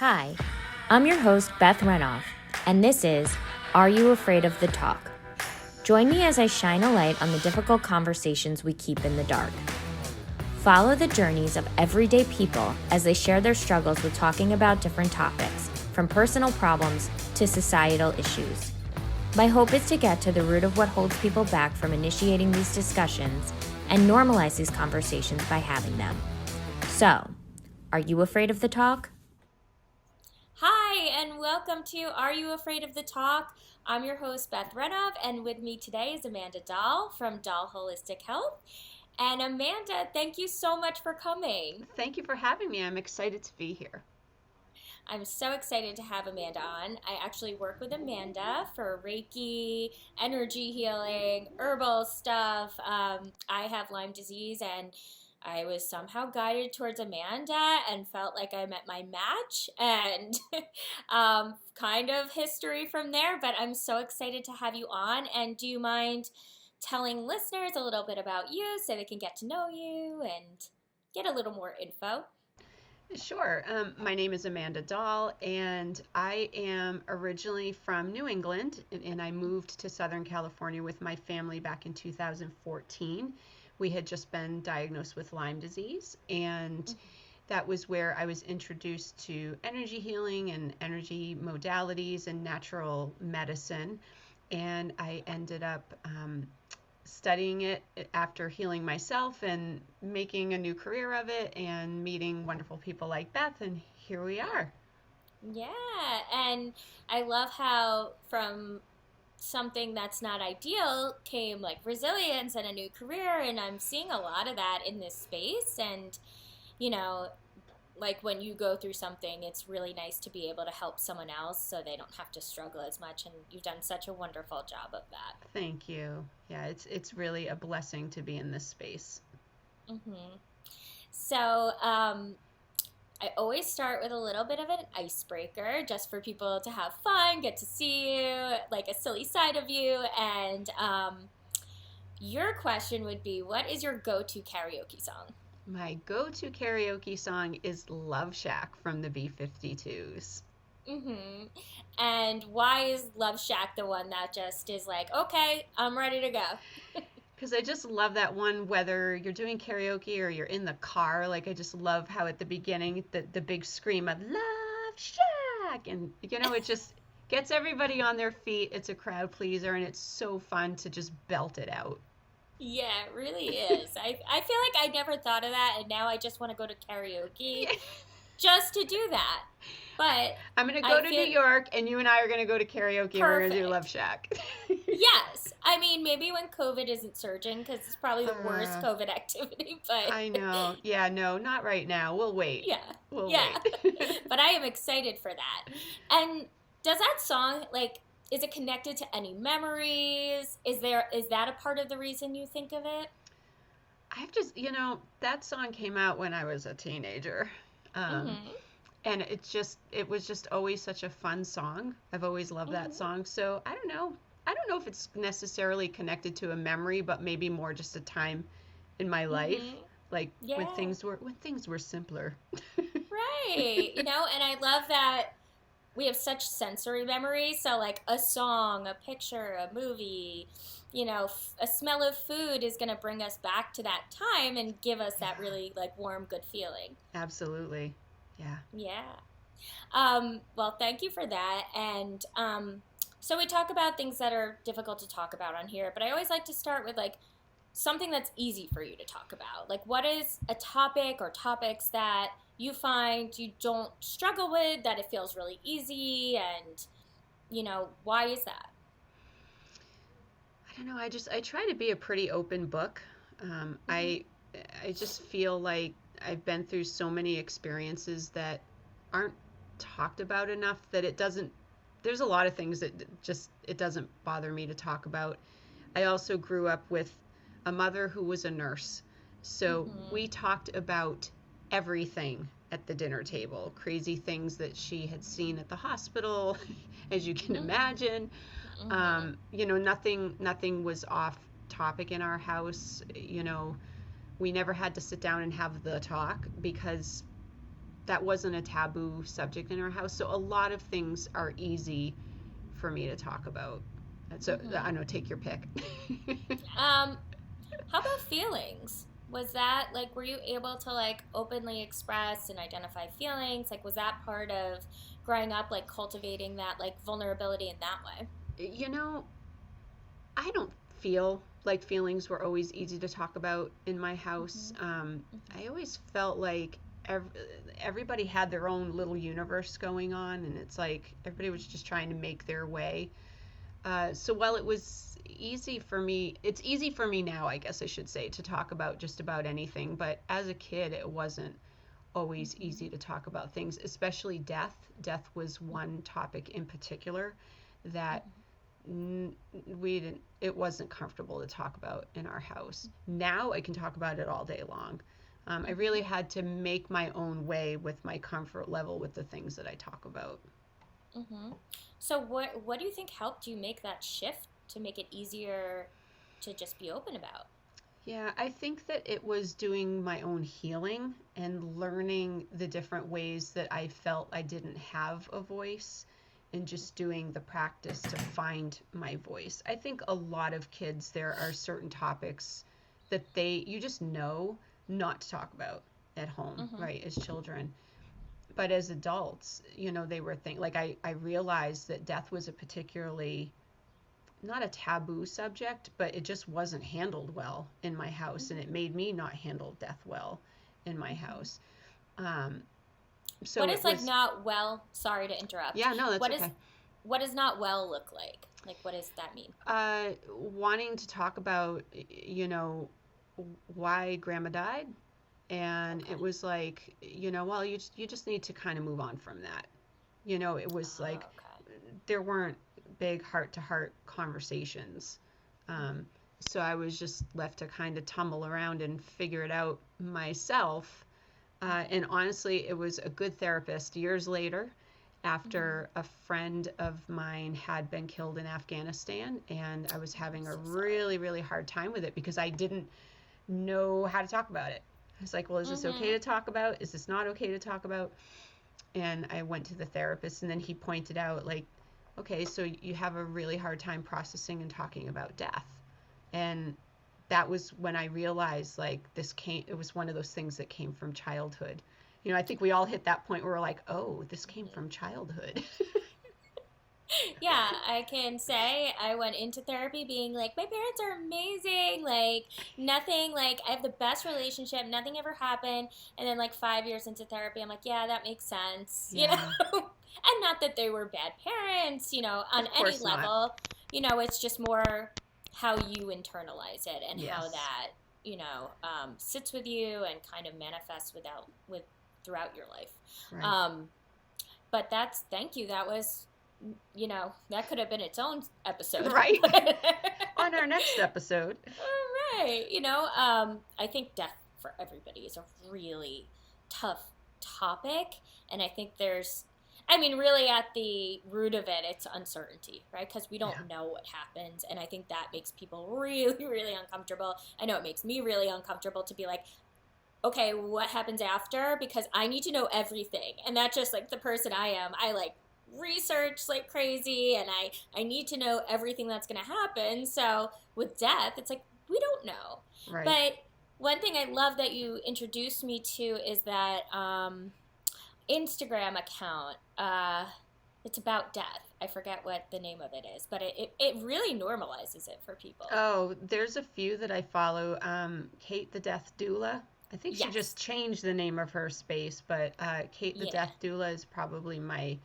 Hi, I'm your host, Beth Renoff, and this is Are You Afraid of the Talk? Join me as I shine a light on the difficult conversations we keep in the dark. Follow the journeys of everyday people as they share their struggles with talking about different topics, from personal problems to societal issues. My hope is to get to the root of what holds people back from initiating these discussions and normalize these conversations by having them. So, are you afraid of the talk? Hi, and welcome to Are You Afraid of the Talk? I'm your host, Beth Renoff, and with me today is Amanda Dahl from Dahl Holistic Health. And Amanda, thank you so much for coming. Thank you for having me. I'm excited to be here. I'm so excited to have Amanda on. I actually work with Amanda for Reiki, energy healing, herbal stuff. I have Lyme disease, and I was somehow guided towards Amanda and felt like I met my match, and kind of history from there. But I'm so excited to have you on. And do you mind telling listeners a little bit about you so they can get to know you and get a little more info? Sure. My name is Amanda Dahl, and I am originally from New England, and I moved to Southern California with my family back in 2014. We had just been diagnosed with Lyme disease, and that was where I was introduced to energy healing and energy modalities and natural medicine. And I ended up studying it after healing myself and making a new career of it and meeting wonderful people like Beth, and here we are. Yeah, and I love how from something that's not ideal came like resilience and a new career, and I'm seeing a lot of that in this space. And you know, like when you go through something, it's really nice to be able to help someone else so they don't have to struggle as much, and you've done such a wonderful job of that. Thank you. Yeah, it's really a blessing to be in this space. hmm So, I always start with a little bit of an icebreaker just for people to have fun, get to see you, like a silly side of you. And your question would be, what is your go-to karaoke song? My go-to karaoke song is Love Shack from the B-52s. Mm-hmm. And why is Love Shack the one that just is like, okay, I'm ready to go? Because I just love that one, whether you're doing karaoke or you're in the car. Like, I just love how at the beginning, the big scream of Love Shack. And, it just gets everybody on their feet. It's a crowd pleaser, and it's so fun to just belt it out. Yeah, it really is. I feel like I never thought of that, and now I just want to go to karaoke Yeah. just to do that. But I'm going to I go to New feel York, and you and I are going to go to karaoke, and we're going to do Love perfect. Shack. Yes. I mean, maybe when COVID isn't surging, because it's probably the worst Uh, COVID activity, but I know. Yeah, no, not right now. We'll wait. yeah. We'll Yeah. wait. But I am excited for that. And does that song, like, is it connected to any memories? Is that a part of the reason you think of it? I've just, that song came out when I was a teenager. Um, Mm-hmm. and it was just always such a fun song. I've always loved that Mm-hmm. song. So I don't know. I don't know if it's necessarily connected to a memory, but maybe more just a time in my life, Mm-hmm. like Yeah. when things were simpler. Right. And I love that we have such sensory memory. So, like a song, a picture, a movie, a smell of food is going to bring us back to that time and give us that Yeah, really like warm, good feeling. absolutely. Yeah. Yeah. Well, thank you for that. And so we talk about things that are difficult to talk about on here, but I always like to start with like something that's easy for you to talk about. Like, what is a topic or topics that you find you don't struggle with, that it feels really easy, and why is that? I don't know. I try to be a pretty open book. Um, Mm-hmm. I I just feel like I've been through so many experiences that aren't talked about enough that it doesn't. There's a lot of things that just it doesn't bother me to talk about. I also grew up with a mother who was a nurse, so Mm-hmm. we talked about everything at the dinner table, crazy things that she had seen at the hospital, as you can imagine. Mm-hmm. Nothing was off topic in our house. We never had to sit down and have the talk because that wasn't a taboo subject in our house. So a lot of things are easy for me to talk about. So I know, take your pick. How about feelings? Was that like, were you able to like openly express and identify feelings? Like, was that part of growing up, like cultivating that like vulnerability in that way? You know, I don't feel like feelings were always easy to talk about in my house. I always felt like everybody had their own little universe going on, and it's like everybody was just trying to make their way. So while it was easy for me, it's easy for me now, I guess I should say, to talk about just about anything. But as a kid, it wasn't always easy to talk about things, especially death. Death was one topic in particular that we didn't, it wasn't comfortable to talk about in our house. Now I can talk about it all day long. I really had to make my own way with my comfort level with the things that I talk about. Mm-hmm. So what do you think helped you make that shift to make it easier to just be open about? Yeah, I think that it was doing my own healing and learning the different ways that I felt I didn't have a voice and just doing the practice to find my voice. I think a lot of kids, there are certain topics that you just know not to talk about at home, Mm-hmm. right, as children. But as adults, they were like I realized that death was a particularly not a taboo subject, but it just wasn't handled well in my house, and it made me not handle death well in my house. Um, so What it is like was, not well? Sorry to interrupt. yeah, no, that's What is okay. what does not well look like? Like, what does that mean? Wanting to talk about, why grandma died, and Okay. it was like, well, you just need to kind of move on from that. It was like Oh, okay. there weren't big heart to heart conversations. Um, so I was just left to kind of tumble around and figure it out myself. And honestly, it was a good therapist years later, Mm-hmm. after a friend of mine had been killed in Afghanistan, and I was I'm having a so sorry. really, really hard time with it because I didn't know how to talk about it. I was like, well, is this okay Mm-hmm. to talk about? Is this not okay to talk about? And I went to the therapist, and then he pointed out, like, okay, so you have a really hard time processing and talking about death. And that was when I realized, like, it was one of those things that came from childhood. I think we all hit that point where we're like, oh, this came Mm-hmm. from childhood. Yeah, I can say I went into therapy being like, my parents are amazing. Like, nothing, like, I have the best relationship. Nothing ever happened. And then, like, 5 years into therapy, I'm like, yeah, that makes sense, you know? Yeah, And not that they were bad parents, on of any course not. level. It's just more how you internalize it and how Yes, that, sits with you and kind of manifests throughout your life. right. Um, but thank you. That was that could have been its own episode. Right. On our next episode. All right. I think death for everybody is a really tough topic. And I think really at the root of it, it's uncertainty, right? Because we Yeah. don't know what happens. And I think that makes people really, really uncomfortable. I know it makes me really uncomfortable to be like, okay, what happens after? Because I need to know everything. And that's just like the person I am. I like research like crazy and I need to know everything that's going to happen. So with death, it's like we don't know. Right. But one thing I love that you introduced me to is that Instagram account. It's about death. I forget what the name of it is, but it really normalizes it for people. Oh, there's a few that I follow. Kate the Death Doula. I think she Yes. just changed the name of her space, but Kate the Yeah. Death Doula is probably my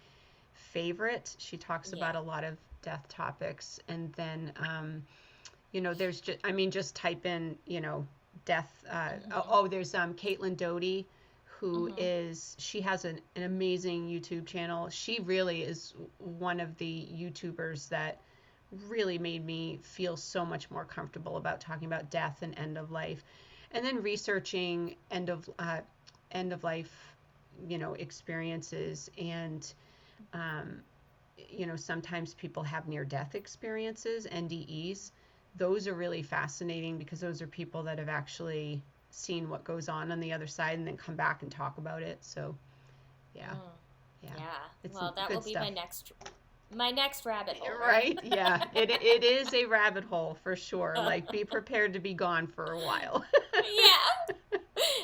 favorite. She talks Yeah. about a lot of death topics. And then, there's just, I mean, just type in, death. Mm-hmm. There's Caitlin Doty, who Mm-hmm. she has an amazing YouTube channel. She really is one of the YouTubers that really made me feel so much more comfortable about talking about death and end of life, and then researching end of life, experiences, and um, sometimes people have near death experiences, NDEs. Those are really fascinating because those are people that have actually seen what goes on the other side and then come back and talk about it. So Yeah. Mm. Yeah. Yeah. It's Well, that good will be stuff. my next rabbit hole, Right? right? Yeah. It is a rabbit hole for sure. Like, be prepared to be gone for a while. Yeah.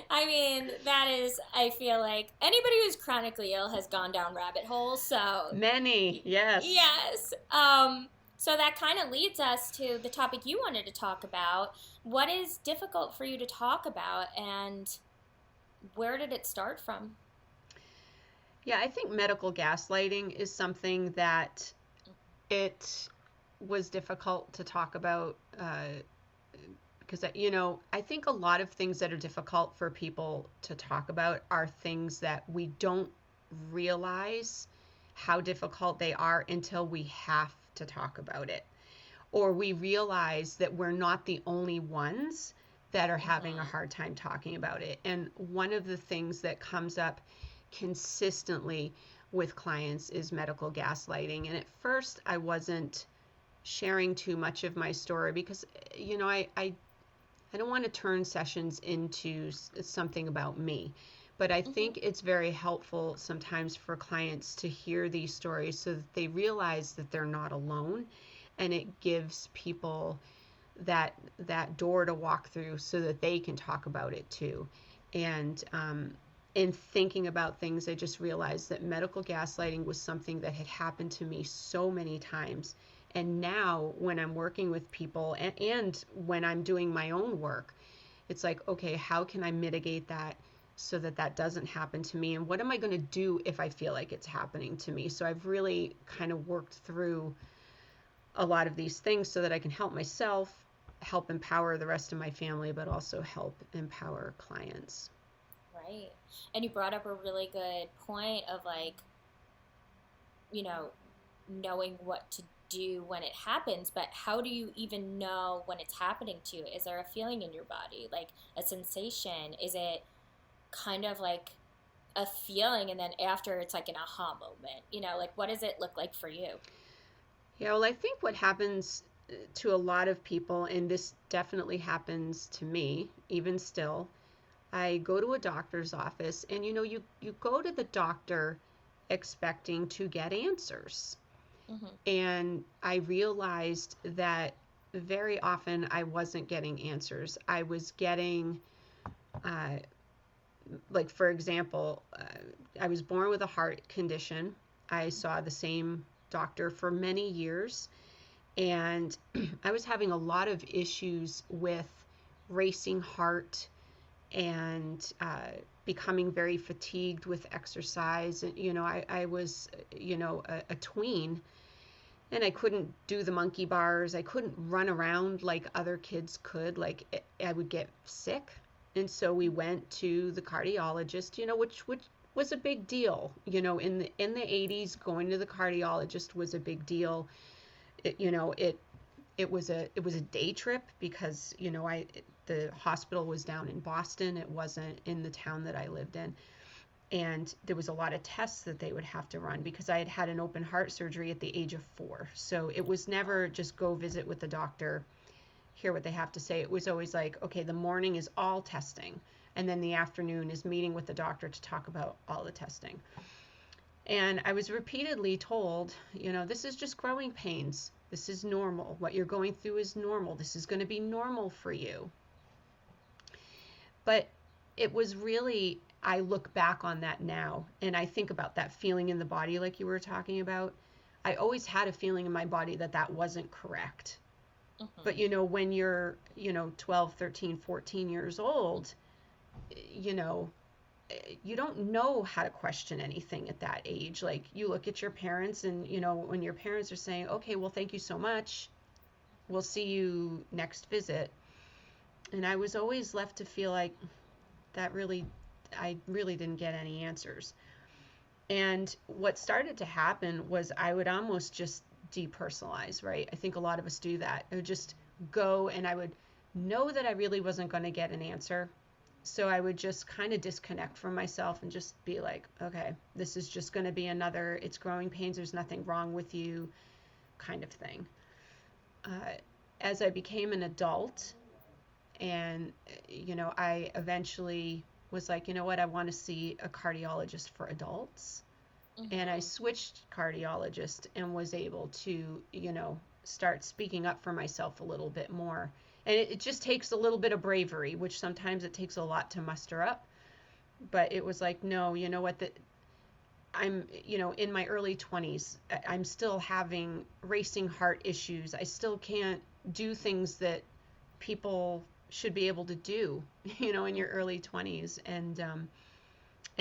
I mean, that is, I feel like anybody who's chronically ill has gone down rabbit holes. So, Many, yes. yes. So that kind of leads us to the topic you wanted to talk about. What is difficult for you to talk about, and where did it start from? Yeah, I think medical gaslighting is something that it was difficult to talk about because, I think a lot of things that are difficult for people to talk about are things that we don't realize how difficult they are until we have to talk about it. Or we realize that we're not the only ones that are having a Mm-hmm. hard time talking about it. And one of the things that comes up consistently with clients is medical gaslighting. And at first, I wasn't sharing too much of my story because, I don't want to turn sessions into something about me. But I Mm-hmm. think it's very helpful sometimes for clients to hear these stories so that they realize that they're not alone, and it gives people that door to walk through so that they can talk about it too. And in thinking about things, I just realized that medical gaslighting was something that had happened to me so many times. And now, when I'm working with people and when I'm doing my own work, it's like, okay, how can I mitigate that so that that doesn't happen to me? And what am I going to do if I feel like it's happening to me? So I've really kind of worked through a lot of these things so that I can help myself, help empower the rest of my family, but also help empower clients. Right. And you brought up a really good point of like, you know, knowing what to do when it happens, but how do you even know when it's happening to you? Is there a feeling in your body, like a sensation? Is it kind of like a feeling and then after it's like an aha moment? Like what does it look like for you? Yeah, well, I think what happens to a lot of people, and this definitely happens to me, even still, I go to a doctor's office, and you go to the doctor expecting to get answers. Mm-hmm. And I realized that very often I wasn't getting answers. I was getting, uh, like, for example, I was born with a heart condition. I saw the same doctor for many years, and I was having a lot of issues with racing heart and becoming very fatigued with exercise. And, I was, a tween, and I couldn't do the monkey bars. I couldn't run around like other kids could. Like, I would get sick. And so we went to the cardiologist, which was a big deal. In the 80s, going to the cardiologist was a big deal. It, you know, it was a day trip because, the hospital was down in Boston. It wasn't in the town that I lived in. And there was a lot of tests that they would have to run because I had had an open heart surgery at the age of 4. So it was never just go visit with the doctor, hear what they have to say. It was always like, okay, the morning is all testing, and then the afternoon is meeting with the doctor to talk about all the testing. And I was repeatedly told, this is just growing pains. This is normal. What you're going through is normal. This is going to be normal for you. But it was really, I look back on that now and I think about that feeling in the body, like you were talking about. I always had a feeling in my body that that wasn't correct. Mm-hmm. But, when you're, 12, 13, 14 years old, you know, you don't know how to question anything at that age. Like, you look at your parents, and, when your parents are saying, okay, well, thank you so much, we'll see you next visit. And I was always left to feel like that really, I really didn't get any answers. And what started to happen was I would almost just depersonalize, right? I think a lot of us do that. I would just go, and I would know that I really wasn't going to get an answer. So I would just kind of disconnect from myself and just be like, okay, this is just going to be another, it's growing pains, there's nothing wrong with you kind of thing. As I became an adult, and I eventually was like, you know what, I want to see a cardiologist for adults. And I switched cardiologist and was able to, start speaking up for myself a little bit more. And it just takes a little bit of bravery, which sometimes it takes a lot to muster up. But it was like, no, you know what, I'm, in my early 20s, I'm still having racing heart issues. I still can't do things that people should be able to do, in your early 20s. And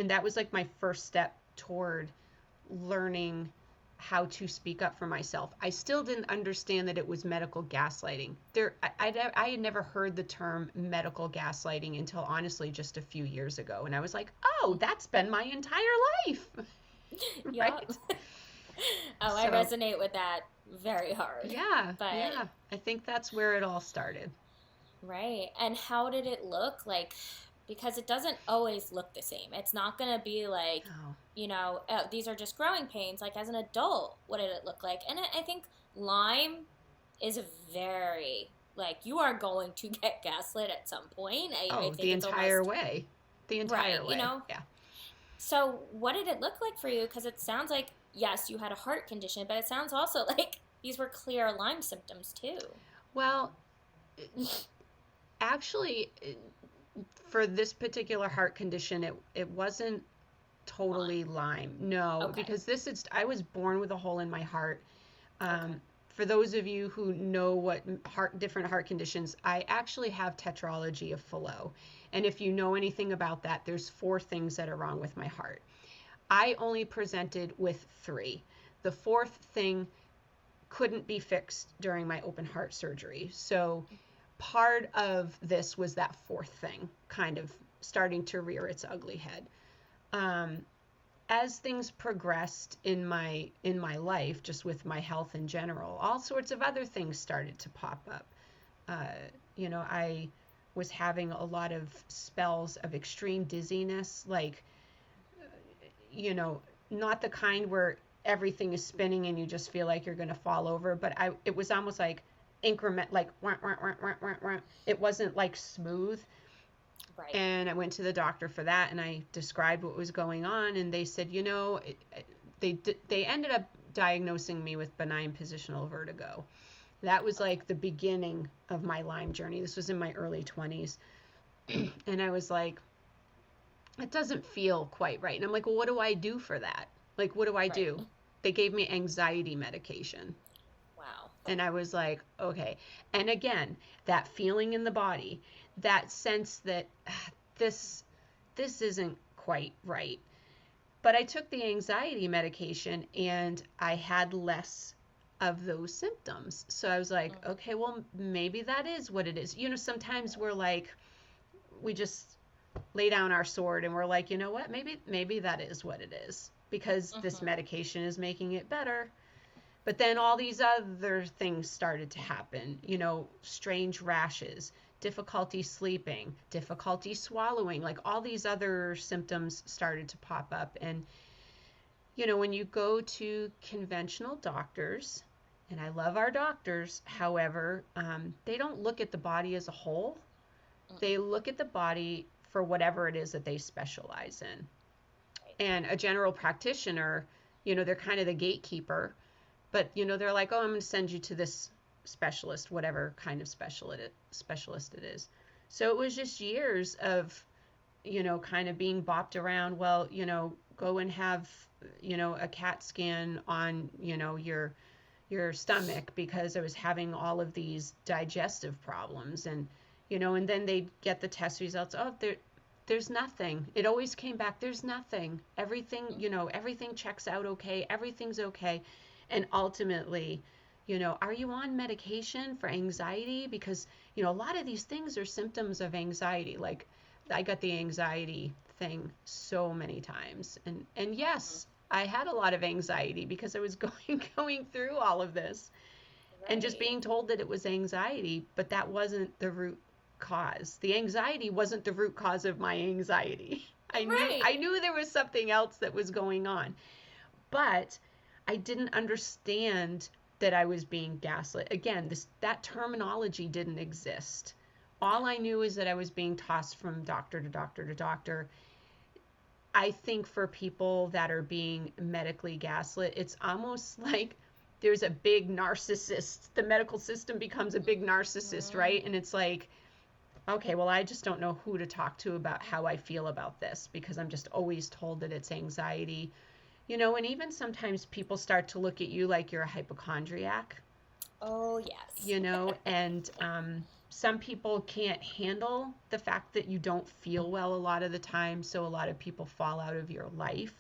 that was like my first step toward learning how to speak up for myself. I still didn't understand that it was medical gaslighting. I had never heard the term medical gaslighting until honestly just a few years ago. And I was like, oh, that's been my entire life. Right? Oh, I resonate with that very hard. Yeah, yeah. I think that's where it all started. Right. And how did it look like? Because it doesn't always look the same. It's not going to be like, these are just growing pains. Like as an adult, what did it look like? And I think Lyme is very, like, you are going to get gaslit at some point. I think the entire way. The entire way. Yeah. So what did it look like for you? Because it sounds like, yes, you had a heart condition, but it sounds also like these were clear Lyme symptoms too. Well, actually, for this particular heart condition, it wasn't totally Lyme. No, okay. Because I was born with a hole in my heart. For those of you who know what different heart conditions, I actually have tetralogy of Fallot. And if you know anything about that, there's 4 things that are wrong with my heart. I only presented with 3. The 4th thing couldn't be fixed during my open heart surgery. So part of this was that 4th thing kind of starting to rear its ugly head. As things progressed in my life, just with my health in general, all sorts of other things started to pop up. I was having a lot of spells of extreme dizziness, like, not the kind where everything is spinning and you just feel like you're going to fall over, but it was almost like increment, like wah, wah, wah, wah, wah, wah. It wasn't like smooth. Right. And I went to the doctor for that, and I described what was going on, and they said, they ended up diagnosing me with benign positional vertigo. That was like the beginning of my Lyme journey. This was in my early 20s. And I was like, it doesn't feel quite right. And I'm like, well, what do I do for that? Like, what do I do? They gave me anxiety medication. Wow. And I was like, okay. And again, that feeling in the body, that sense that this isn't quite right. But I took the anxiety medication and I had less of those symptoms. So I was like, okay, well, maybe that is what it is. Sometimes we're like, we just lay down our sword and we're like, you know what, maybe that is what it is, because this medication is making it better. But then all these other things started to happen, strange rashes, difficulty sleeping, difficulty swallowing, like all these other symptoms started to pop up. And, when you go to conventional doctors, and I love our doctors, however, they don't look at the body as a whole. They look at the body for whatever it is that they specialize in. And a general practitioner, they're kind of the gatekeeper. But, they're like, oh, I'm going to send you to this specialist, whatever kind of specialist it is. So it was just years of, kind of being bopped around. Well, go and have, a CAT scan on, your stomach, because I was having all of these digestive problems. And, and then they'd get the test results. Oh, there's nothing. It always came back. There's nothing. Everything, everything checks out okay. Everything's okay. And ultimately, are you on medication for anxiety? Because, a lot of these things are symptoms of anxiety. Like, I got the anxiety thing so many times. And yes, I had a lot of anxiety because I was going through all of this. Right. And just being told that it was anxiety, but that wasn't the root cause. The anxiety wasn't the root cause of my anxiety. I knew there was something else that was going on. But I didn't understand that I was being gaslit. Again, that terminology didn't exist. All I knew is that I was being tossed from doctor to doctor to doctor. I think for people that are being medically gaslit, it's almost like there's a big narcissist. The medical system becomes a big narcissist, right? And it's like, okay, well, I just don't know who to talk to about how I feel about this, because I'm just always told that it's anxiety. And even sometimes people start to look at you like you're a hypochondriac. Oh, yes. And some people can't handle the fact that you don't feel well a lot of the time, so a lot of people fall out of your life.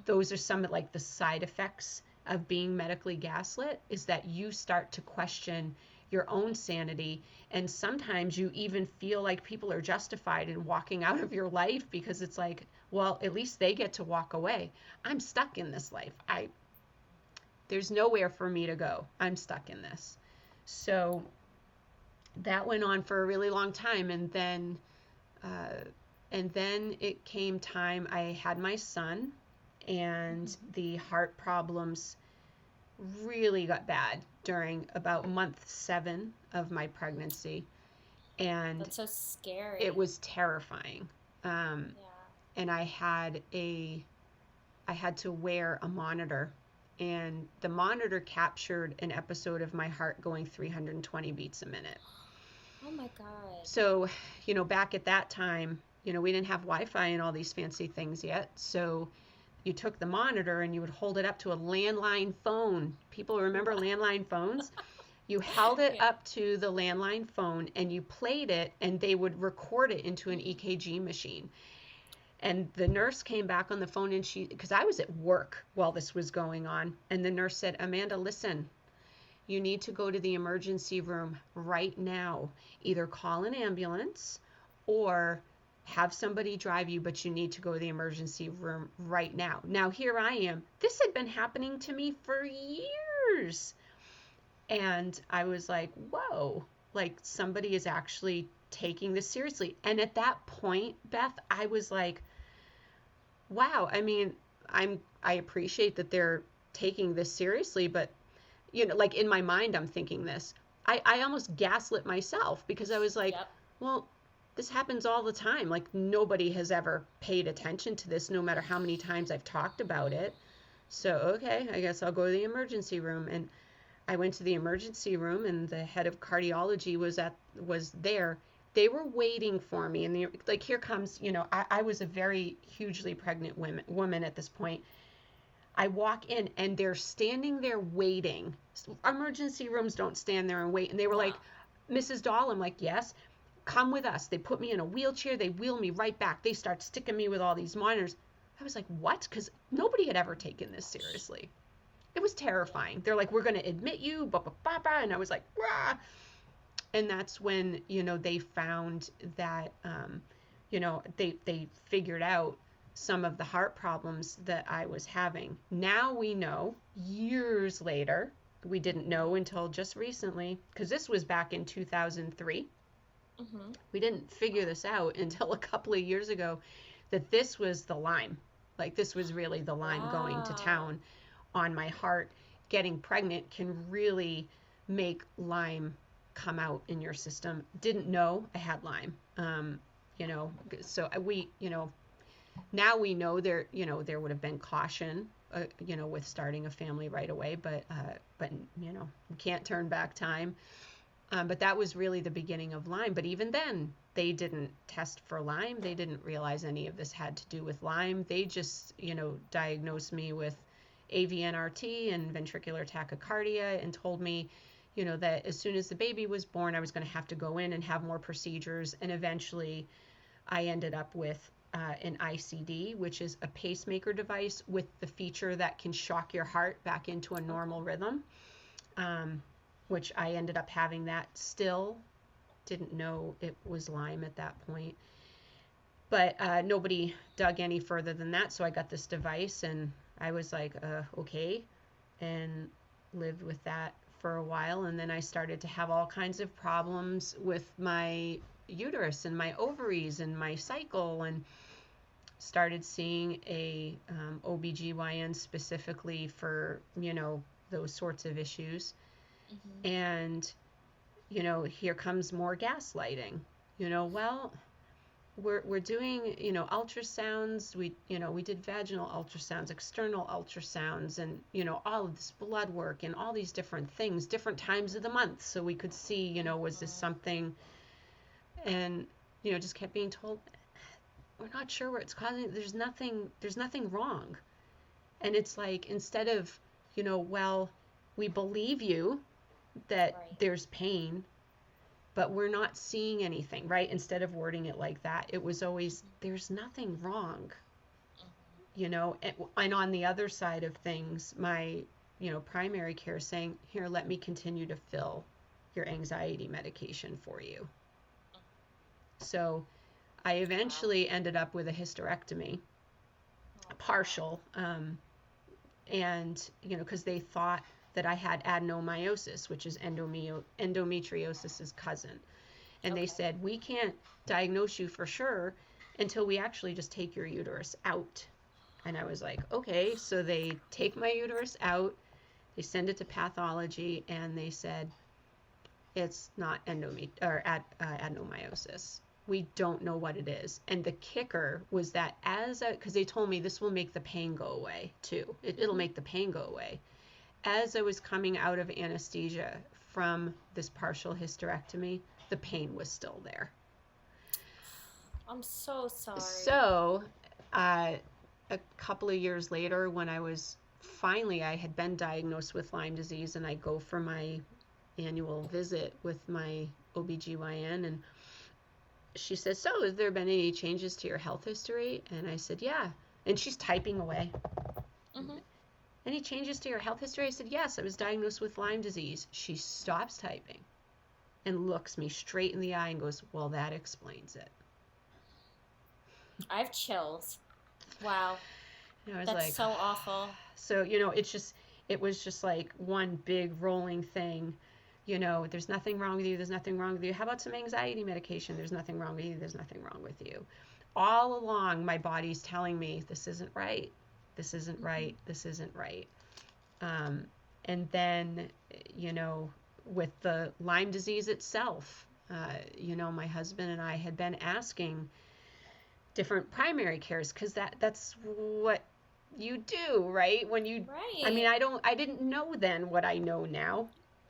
Those are some of like the side effects of being medically gaslit, is that you start to question your own sanity, and sometimes you even feel like people are justified in walking out of your life, because it's like, well, at least they get to walk away. I'm stuck in this life. There's nowhere for me to go. I'm stuck in this. So that went on for a really long time, and then it came time. I had my son, and the heart problems really got bad during about month 7 of my pregnancy, and That's so scary. it was terrifying. Yeah. And I had to wear a monitor, and the monitor captured an episode of my heart going 320 beats a minute. Oh my God. So, back at that time, we didn't have Wi-Fi and all these fancy things yet. So you took the monitor and you would hold it up to a landline phone. People remember landline phones? You held it up to the landline phone and you played it, and they would record it into an EKG machine. And the nurse came back on the phone, and because I was at work while this was going on, and the nurse said, Amanda, listen, you need to go to the emergency room right now. Either call an ambulance or have somebody drive you, but you need to go to the emergency room right now. Now, here I am. This had been happening to me for years. And I was like, whoa, like somebody is actually taking this seriously. And at that point, Beth, I was like, wow, I mean, I appreciate that they're taking this seriously, but like in my mind, I'm thinking this. I almost gaslit myself, because I was like, well, this happens all the time. Like, nobody has ever paid attention to this, no matter how many times I've talked about it. So, okay, I guess I'll go to the emergency room. And I went to the emergency room, and the head of cardiology was there. They were waiting for me, and like, here comes, I was a very hugely pregnant woman at this point. I walk in, and they're standing there waiting. Emergency rooms don't stand there and wait. And they were like, Mrs. Dahl. I'm like, yes, come with us. They put me in a wheelchair. They wheel me right back. They start sticking me with all these monitors. I was like, what? Because nobody had ever taken this seriously. It was terrifying. They're like, we're going to admit you, and I was like, rah. And that's when, they found that, they figured out some of the heart problems that I was having. Now we know, years later. We didn't know until just recently, because this was back in 2003. We didn't figure this out until a couple of years ago, that this was the Lyme. Like, this was really the Lyme going to town on my heart. Getting pregnant can really make Lyme come out in your system. Didn't know I had Lyme. So we, now we know there would have been caution, with starting a family right away, but we can't turn back time. But that was really the beginning of Lyme. But even then, they didn't test for Lyme. They didn't realize any of this had to do with Lyme. They just, diagnosed me with AVNRT and ventricular tachycardia, and told me, that as soon as the baby was born, I was going to have to go in and have more procedures. And eventually I ended up with an ICD, which is a pacemaker device with the feature that can shock your heart back into a normal rhythm, which I ended up having that. Still didn't know it was Lyme at that point. But nobody dug any further than that, so I got this device, and I was like, okay, and lived with that for a while. And then I started to have all kinds of problems with my uterus and my ovaries and my cycle, and started seeing a OBGYN specifically for, those sorts of issues. And here comes more gaslighting. Well, we're doing, ultrasounds. We did vaginal ultrasounds, external ultrasounds, and, all of this blood work and all these different things, different times of the month. So we could see, was this something, and, just kept being told, we're not sure what it's causing. There's nothing wrong. And it's like, instead of, well, we believe you that there's pain, but we're not seeing anything, right? Instead of wording it like that, it was always, there's nothing wrong, and on the other side of things, my, primary care saying, here, let me continue to fill your anxiety medication for you. So I eventually ended up with a hysterectomy, partial, and, because they thought that I had adenomyosis, which is endometriosis's cousin. And they said, we can't diagnose you for sure until we actually just take your uterus out. And I was like, okay. So they take my uterus out, they send it to pathology, and they said, it's not adenomyosis. We don't know what it is. And the kicker was that because they told me this will make the pain go away too. It'll make the pain go away. As I was coming out of anesthesia from this partial hysterectomy, the pain was still there. I'm so sorry. So, a couple of years later, when I had been diagnosed with Lyme disease, and I go for my annual visit with my OBGYN, and she says, so has there been any changes to your health history? And I said, yeah. And she's typing away. Mm-hmm. Any changes to your health history? I said, yes, I was diagnosed with Lyme disease. She stops typing and looks me straight in the eye and goes, well, that explains it. I have chills. Wow. That's like, so awful. So, it was just like one big rolling thing. There's nothing wrong with you. There's nothing wrong with you. How about some anxiety medication? There's nothing wrong with you. There's nothing wrong with you. All along, my body's telling me, this isn't right. This isn't right. This isn't right. And then, with the Lyme disease itself, my husband and I had been asking different primary cares, because that's what you do, right? When you, right. I mean, I didn't know then what I know now,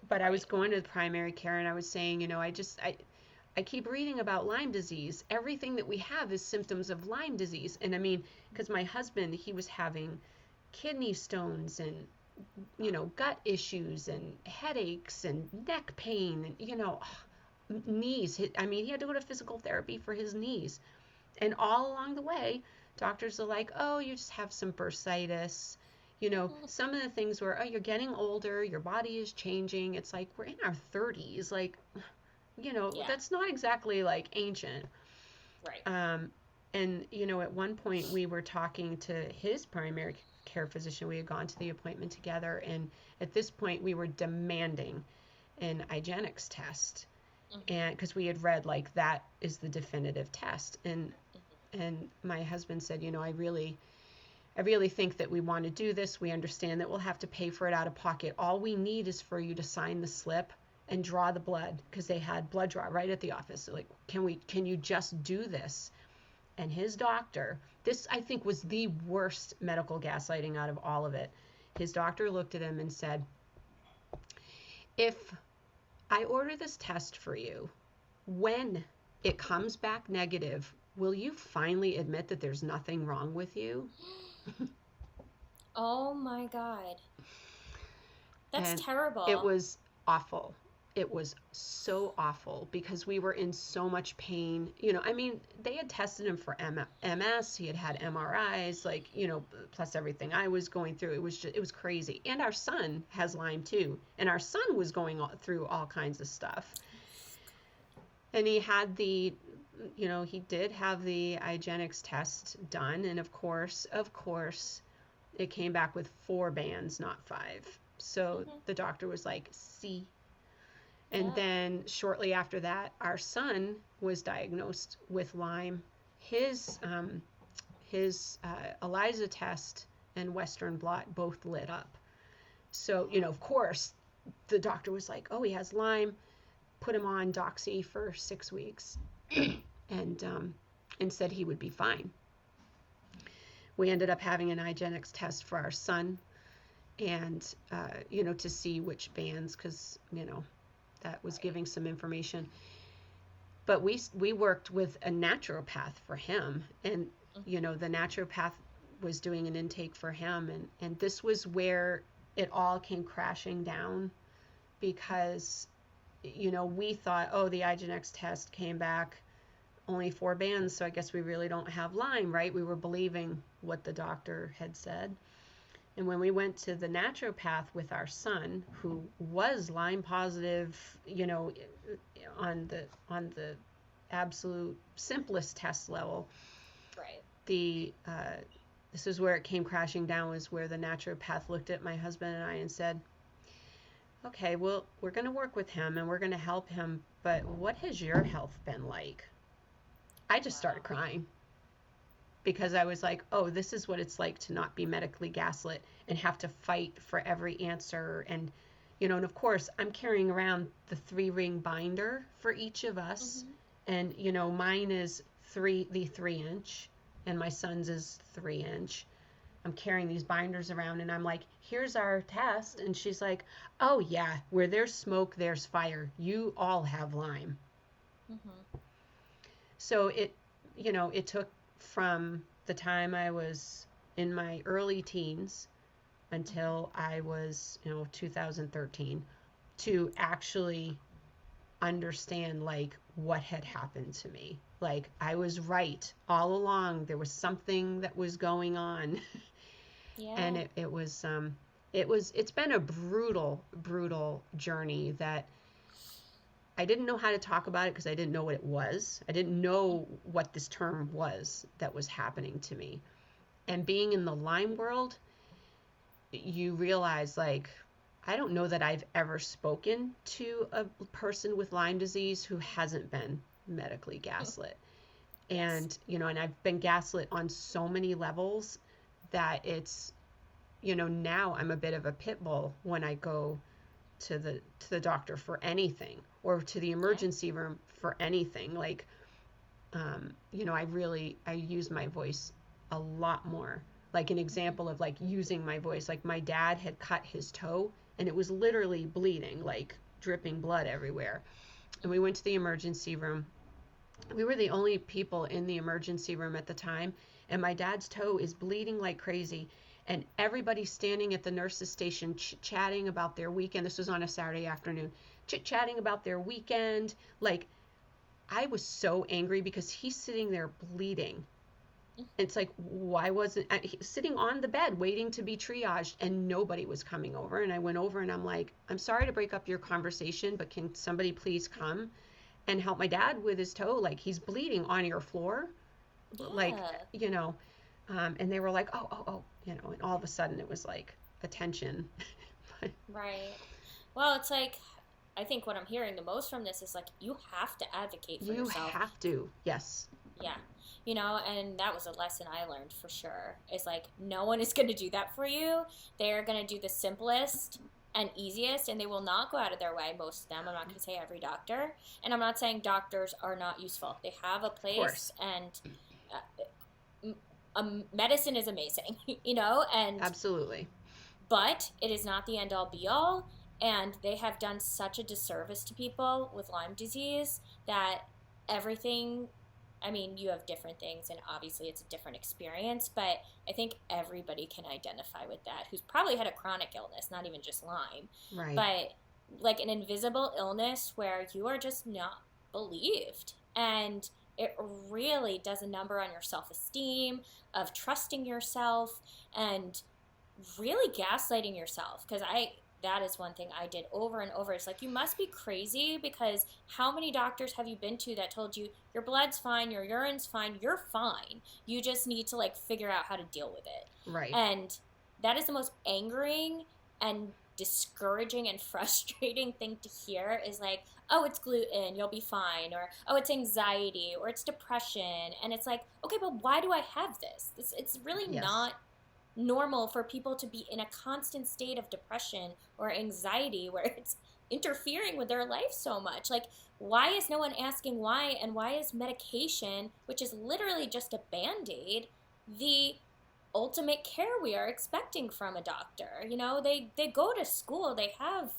but I was going to the primary care and I was saying, I keep reading about Lyme disease. Everything that we have is symptoms of Lyme disease. And I mean, because my husband, he was having kidney stones and, gut issues and headaches and neck pain and, knees. I mean, he had to go to physical therapy for his knees. And all along the way, doctors are like, oh, you just have some bursitis. Some of the things were, oh, you're getting older, your body is changing. It's like, we're in our 30s. Like, that's not exactly like ancient. Right. And, at one point we were talking to his primary care physician. We had gone to the appointment together. And at this point we were demanding an IGeneX test. Mm-hmm. And because we had read like that is the definitive test. And my husband said, I really think that we want to do this. We understand that we'll have to pay for it out of pocket. All we need is for you to sign the slip and draw the blood, because they had blood draw right at the office. So like, can you just do this? And his doctor, this I think was the worst medical gaslighting out of all of it. His doctor looked at him and said, if I order this test for you, when it comes back negative, will you finally admit that there's nothing wrong with you? Oh my God. That's terrible. It was awful. It was so awful because we were in so much pain. I mean, they had tested him for MS. He had MRIs, like, plus everything I was going through. It was crazy. And our son has Lyme too. And our son was going through all kinds of stuff. And he had he did have the IGeneX test done. And of course, it came back with 4 bands, not 5. So the doctor was like, see. And then shortly after that, our son was diagnosed with Lyme. His ELISA test and Western blot both lit up. So, of course, the doctor was like, oh, he has Lyme. put him on Doxy for 6 weeks and said he would be fine. We ended up having an IGeneX test for our son, and to see which bands, because that was giving some information. But we worked with a naturopath for him, and the naturopath was doing an intake for him, and this was where it all came crashing down, because we thought, oh, the IGeneX test came back only 4 bands, so I guess we really don't have Lyme, right? We were believing what the doctor had said. And when we went to the naturopath with our son, who was Lyme positive, on the absolute simplest test level, right? This is where it came crashing down, was where the naturopath looked at my husband and I and said, okay, well, we're going to work with him and we're going to help him, but what has your health been like? I just started crying, because I was like, oh, this is what it's like to not be medically gaslit and have to fight for every answer. And, and of course, I'm carrying around the 3-ring binder for each of us. Mm-hmm. And, mine is the 3-inch, and my son's is 3-inch. I'm carrying these binders around, and I'm like, here's our test. And she's like, oh, yeah, where there's smoke, there's fire. You all have Lyme. Mm-hmm. So it took from the time I was in my early teens until I was, 2013, to actually understand, like, what had happened to me. Like, I was right all along. There was something that was going on. Yeah. And it's been a brutal journey that I didn't know how to talk about it, because I didn't know what it was. I didn't know what this term was that was happening to me. And being in the Lyme world, you realize, like, I don't know that I've ever spoken to a person with Lyme disease who hasn't been medically gaslit. And, and I've been gaslit on so many levels that it's, now I'm a bit of a pit bull when I go to the doctor for anything, or to the emergency room for anything. Like, I use my voice a lot more. Like, an example of, like, using my voice, like, my dad had cut his toe and it was literally bleeding, like dripping blood everywhere. And we went to the emergency room. We were the only people in the emergency room at the time, and my dad's toe is bleeding like crazy. And everybody's standing at the nurse's station chatting about their weekend. This was on a Saturday afternoon. Chit-chatting about their weekend. Like, I was so angry because he's sitting there bleeding. It's like, why wasn't sitting on the bed waiting to be triaged, and nobody was coming over? And I went over and I'm like, I'm sorry to break up your conversation, but can somebody please come and help my dad with his toe? Like, he's bleeding on your floor. Yeah. Like, and they were like, oh, and all of a sudden it was like attention. Right. Well, it's like, I think what I'm hearing the most from this is, like, you have to advocate for yourself. You have to, yes. Yeah. And that was a lesson I learned for sure. It's like, no one is going to do that for you. They're going to do the simplest and easiest, and they will not go out of their way, most of them. I'm not going to say every doctor. And I'm not saying doctors are not useful. They have a place, and medicine is amazing, and absolutely. But it is not the end-all be-all, and they have done such a disservice to people with Lyme disease that everything... I mean, you have different things, and obviously it's a different experience, but I think everybody can identify with that who's probably had a chronic illness, not even just Lyme. Right. But like an invisible illness where you are just not believed. And it really does a number on your self-esteem, of trusting yourself, and really gaslighting yourself. Because that is one thing I did over and over. It's like, you must be crazy, because how many doctors have you been to that told you your blood's fine, your urine's fine, you're fine. You just need to, like, figure out how to deal with it. Right. And that is the most angering and discouraging and frustrating thing to hear, is like, oh, it's gluten, you'll be fine, or oh, it's anxiety, or it's depression. And it's like, okay, but why do I have this? It's really not normal for people to be in a constant state of depression or anxiety where it's interfering with their life so much. Like, why is no one asking why? And why is medication, which is literally just a Band-Aid, the ultimate care we are expecting from a doctor? You know, they go to school, they have,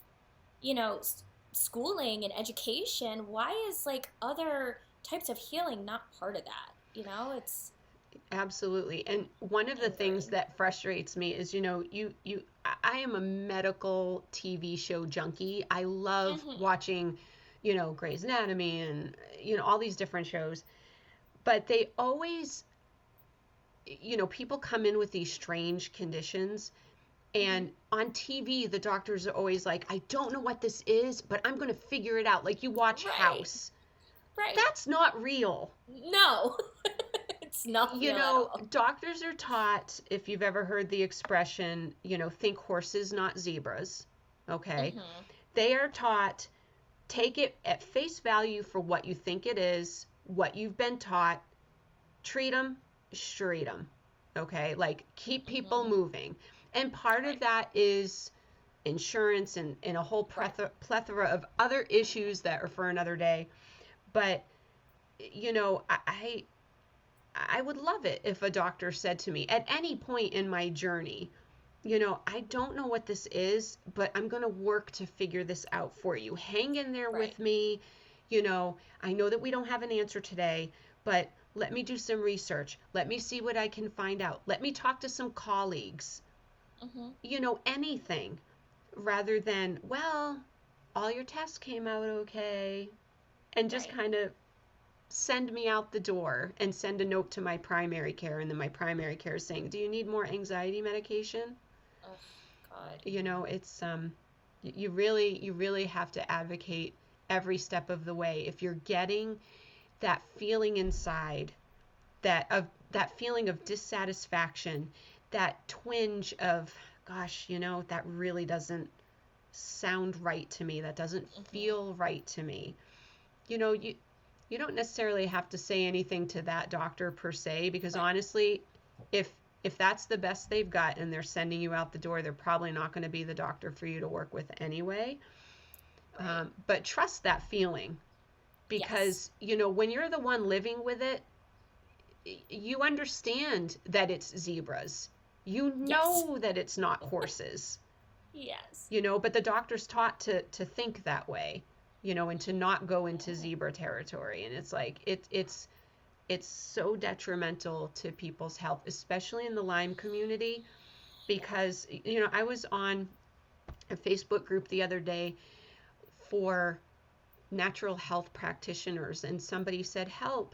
you know, schooling and education. Why is like other types of healing not part of that? You know, it's Absolutely. And one of the things that frustrates me is, I am a medical TV show junkie. I love watching, Grey's Anatomy and, all these different shows. But they always, people come in with these strange conditions. And on TV, the doctors are always like, I don't know what this is, but I'm going to figure it out. Like you watch House. Right. That's not real. No. It's not real at all. Doctors are taught, if you've ever heard the expression, think horses, not zebras. Okay. They are taught, take it at face value for what you think it is, what you've been taught, treat them, treat them. Okay. Like keep people moving. And part of that is insurance and a whole plethora of other issues that are for another day. But, I would love it if a doctor said to me at any point in my journey, I don't know what this is, but I'm going to work to figure this out for you. Hang in there with me. I know that we don't have an answer today, but let me do some research. Let me see what I can find out. Let me talk to some colleagues. Anything rather than, well, all your tests came out okay, and just kind of send me out the door and send a note to my primary care, and then my primary care is saying, do you need more anxiety medication? Oh God. It's you really have to advocate every step of the way. If you're getting that feeling inside, that feeling of dissatisfaction, that twinge of, gosh, that really doesn't sound right to me, that doesn't feel right to me. You don't necessarily have to say anything to that doctor per se, because honestly, if that's the best they've got and they're sending you out the door, they're probably not going to be the doctor for you to work with anyway. But trust that feeling, because when you're the one living with it, you understand that it's zebras. You know that it's not horses. Yes. But the doctor's taught to think that way, and to not go into zebra territory. And it's like, it's so detrimental to people's health, especially in the Lyme community, because, I was on a Facebook group the other day for natural health practitioners, and somebody said, help,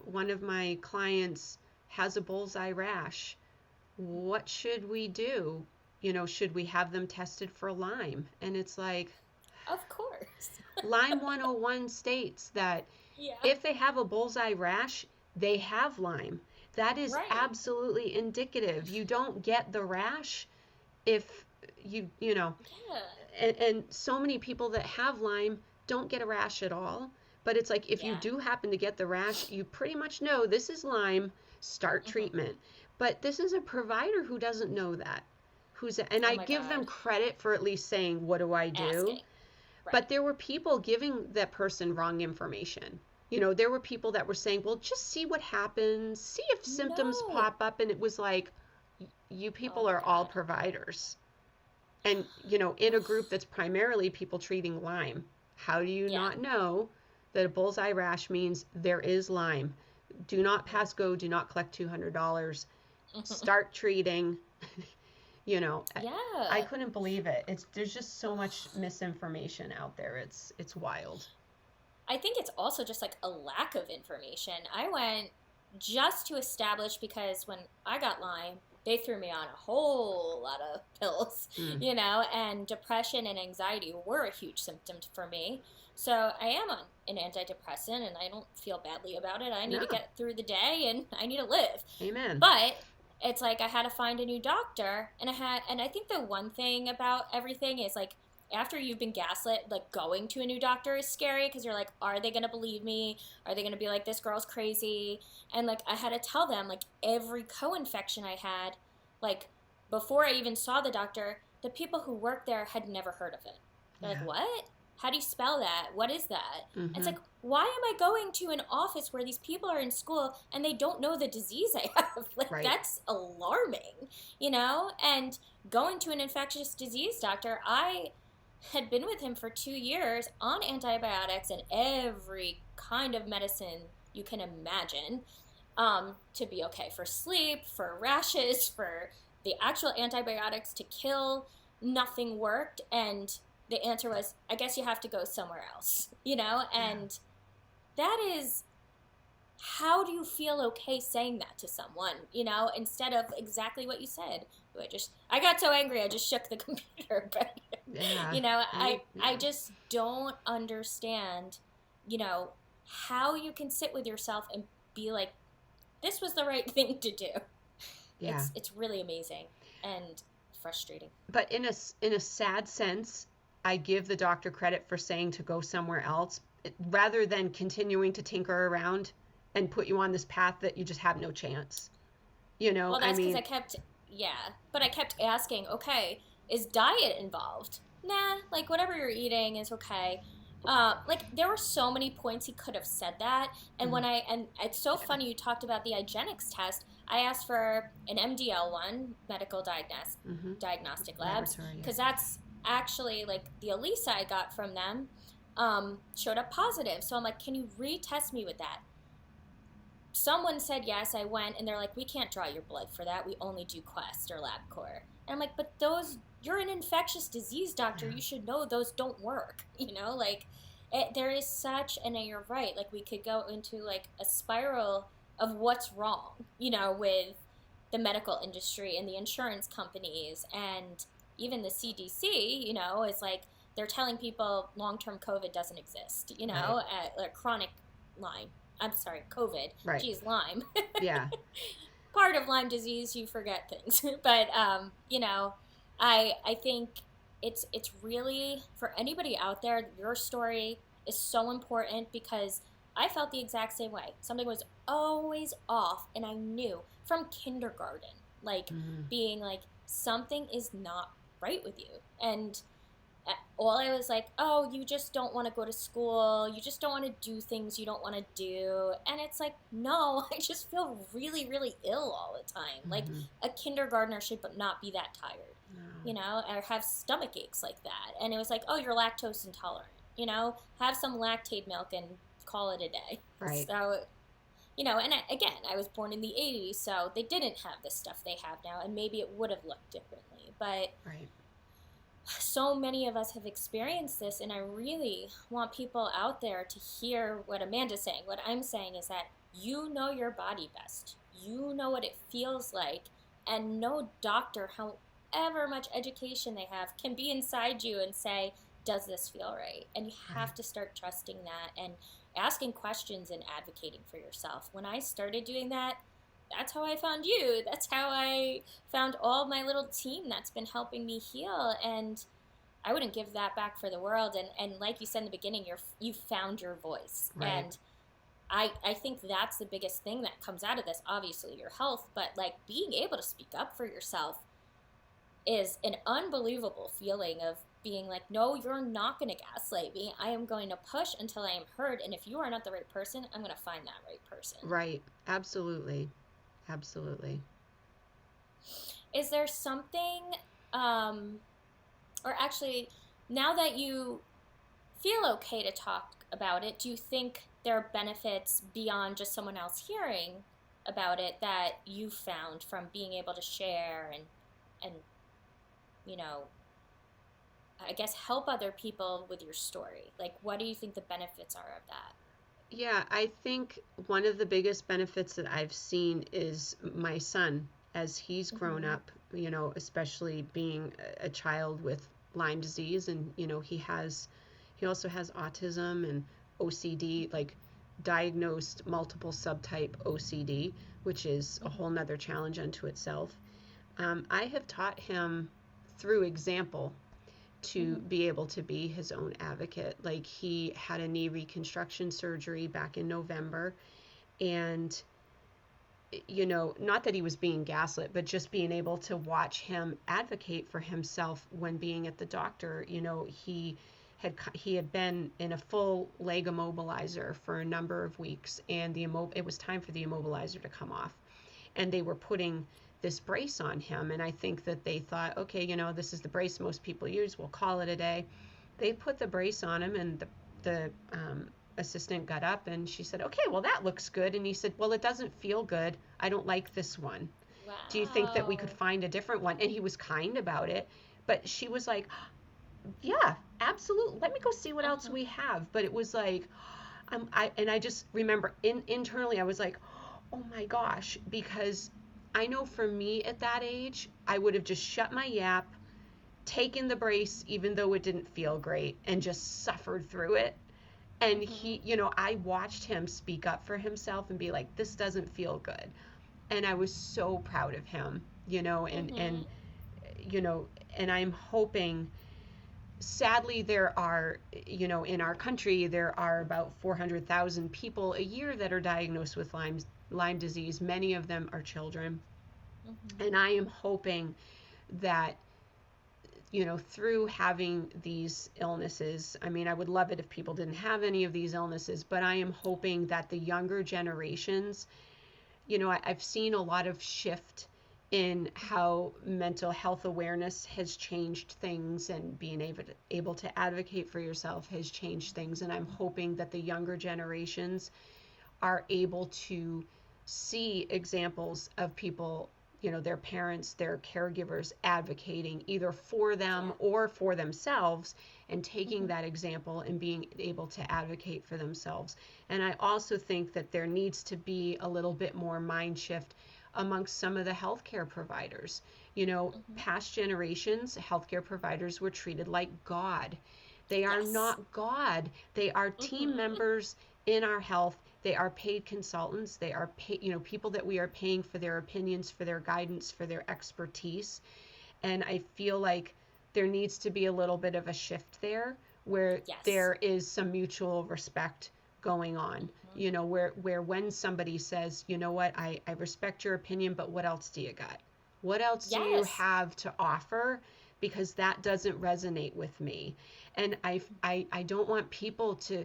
one of my clients has a bullseye rash. What should we do? Should we have them tested for Lyme? And it's like, of course. Lyme 101 states that if they have a bullseye rash, they have Lyme. That is absolutely indicative. You don't get the rash if and so many people that have Lyme don't get a rash at all. But it's like, if you do happen to get the rash, you pretty much know this is Lyme, start treatment. But this is a provider who doesn't know that. I give them credit for at least saying, what do I do? But there were people giving that person wrong information. There were people that were saying, well, just see what happens, see if symptoms pop up. And it was like, you people are all providers. And, in a group that's primarily people treating Lyme, how do you not know that a bullseye rash means there is Lyme? Do not pass go, do not collect $200. Start treating. I couldn't believe it. There's just so much misinformation out there. It's wild. I think it's also just like a lack of information. I went just to establish, because when I got Lyme, they threw me on a whole lot of pills, and depression and anxiety were a huge symptom for me. So I am on an antidepressant, and I don't feel badly about it. I need to get through the day, and I need to live. Amen. But it's like I had to find a new doctor, and I think the one thing about everything is, like, after you've been gaslit, like, going to a new doctor is scary, because you're like, are they going to believe me? Are they going to be like, this girl's crazy? And, like, I had to tell them, like, every co-infection I had, like, before I even saw the doctor, the people who worked there had never heard of it. They're like, what? How do you spell that? What is that? Mm-hmm. It's like, why am I going to an office where these people are in school and they don't know the disease I have? Like, Right. that's alarming, And going to an infectious disease doctor, I had been with him for 2 years on antibiotics and every kind of medicine you can imagine, to be okay for sleep, for rashes, for the actual antibiotics to kill. Nothing worked, and the answer was, I guess you have to go somewhere else, and that is, how do you feel okay saying that to someone, instead of exactly what you said? I got so angry, I just shook the computer, but, I just don't understand, how you can sit with yourself and be like, this was the right thing to do. Yeah. It's really amazing and frustrating. But in a sad sense, I give the doctor credit for saying to go somewhere else rather than continuing to tinker around and put you on this path that you just have no chance. Well, that's because I kept asking, okay, is diet involved? Nah, like whatever you're eating is okay. There were so many points he could have said that, and and it's so funny you talked about the IGeneX test. I asked for an MDL1, medical diagnostic labs, because that's actually like the ELISA I got from them showed up positive. So I'm like, can you retest me with that? Someone said yes, I went, and they're like, we can't draw your blood for that. We only do Quest or LabCorp. And I'm like, but you're an infectious disease doctor. You should know those don't work, there is such, and you're right, like we could go into like a spiral of what's wrong, with the medical industry and the insurance companies and even the CDC, is like they're telling people long-term COVID doesn't exist, like chronic Lyme. I'm sorry, COVID. Right. Geez, Lyme. Yeah. Part of Lyme disease, you forget things. But, I think it's really, for anybody out there, your story is so important because I felt the exact same way. Something was always off, and I knew from kindergarten, being like, something is not right with you. And all I was like, oh, you just don't want to go to school. You just don't want to do things you don't want to do. And it's like, no, I just feel really, really ill all the time. Like a kindergartner should not be that tired, or have stomach aches like that. And it was like, oh, you're lactose intolerant, have some Lactaid milk and call it a day. Right. So, and again, I was born in the 80s, so they didn't have the stuff they have now, and maybe it would have looked differently. But right. So many of us have experienced this, and I really want people out there to hear what Amanda's saying. What I'm saying is that you know your body best. You know what it feels like, and no doctor, however much education they have, can be inside you and say, does this feel right? And you have to start trusting that and asking questions and advocating for yourself. When I started doing that, that's how I found you. That's how I found all my little team that's been helping me heal. And I wouldn't give that back for the world. And like you said in the beginning, you found your voice. Right. And I think that's the biggest thing that comes out of this. Obviously your health, but like being able to speak up for yourself is an unbelievable feeling of being like, no, you're not going to gaslight me. I am going to push until I am heard. And if you are not the right person, I'm going to find that right person. Right. Absolutely. Absolutely. Is there something, or actually, now that you feel okay to talk about it, do you think there are benefits beyond just someone else hearing about it that you found from being able to share and I guess help other people with your story? Like, what do you think the benefits are of that? Yeah, I think one of the biggest benefits that I've seen is my son as he's grown up, especially being a child with Lyme disease, and he also has autism and OCD, like diagnosed multiple subtype OCD, which is a whole nother challenge unto itself. I have taught him through example to be able to be his own advocate. Like, he had a knee reconstruction surgery back in November, and not that he was being gaslit, but just being able to watch him advocate for himself when being at the doctor. He had been in a full leg immobilizer for a number of weeks, and it was time for the immobilizer to come off, and they were putting this brace on him. And I think that they thought, okay, this is the brace most people use, we'll call it a day. They put the brace on him, and the assistant got up and she said, okay, well, that looks good. And he said, well, it doesn't feel good. I don't like this one. Wow. Do you think that we could find a different one? And he was kind about it, but she was like, yeah, absolutely, let me go see what else we have. But it was like, I just remember internally I was like, oh my gosh, because I know for me at that age, I would have just shut my yap, taken the brace even though it didn't feel great, and just suffered through it. And he, I watched him speak up for himself and be like, this doesn't feel good. And I was so proud of him, and I'm hoping, sadly, there are, in our country, there are about 400,000 people a year that are diagnosed with Lyme disease. Many of them are children. And I am hoping that, through having these illnesses, I mean, I would love it if people didn't have any of these illnesses, but I am hoping that the younger generations, I've seen a lot of shift in how mental health awareness has changed things, and being able to advocate for yourself has changed things. And I'm hoping that the younger generations are able to see examples of people, their parents, their caregivers advocating either for them or for themselves, and taking that example and being able to advocate for themselves. And I also think that there needs to be a little bit more mind shift amongst some of the healthcare providers. Past generations, healthcare providers were treated like God. They are not God. They are team members in our health. They are paid consultants. They are people that we are paying for their opinions, for their guidance, for their expertise. And I feel like there needs to be a little bit of a shift there, where there is some mutual respect going on. Where when somebody says, what, I respect your opinion, but what else do you got? What else do you have to offer? Because that doesn't resonate with me. And I don't want people to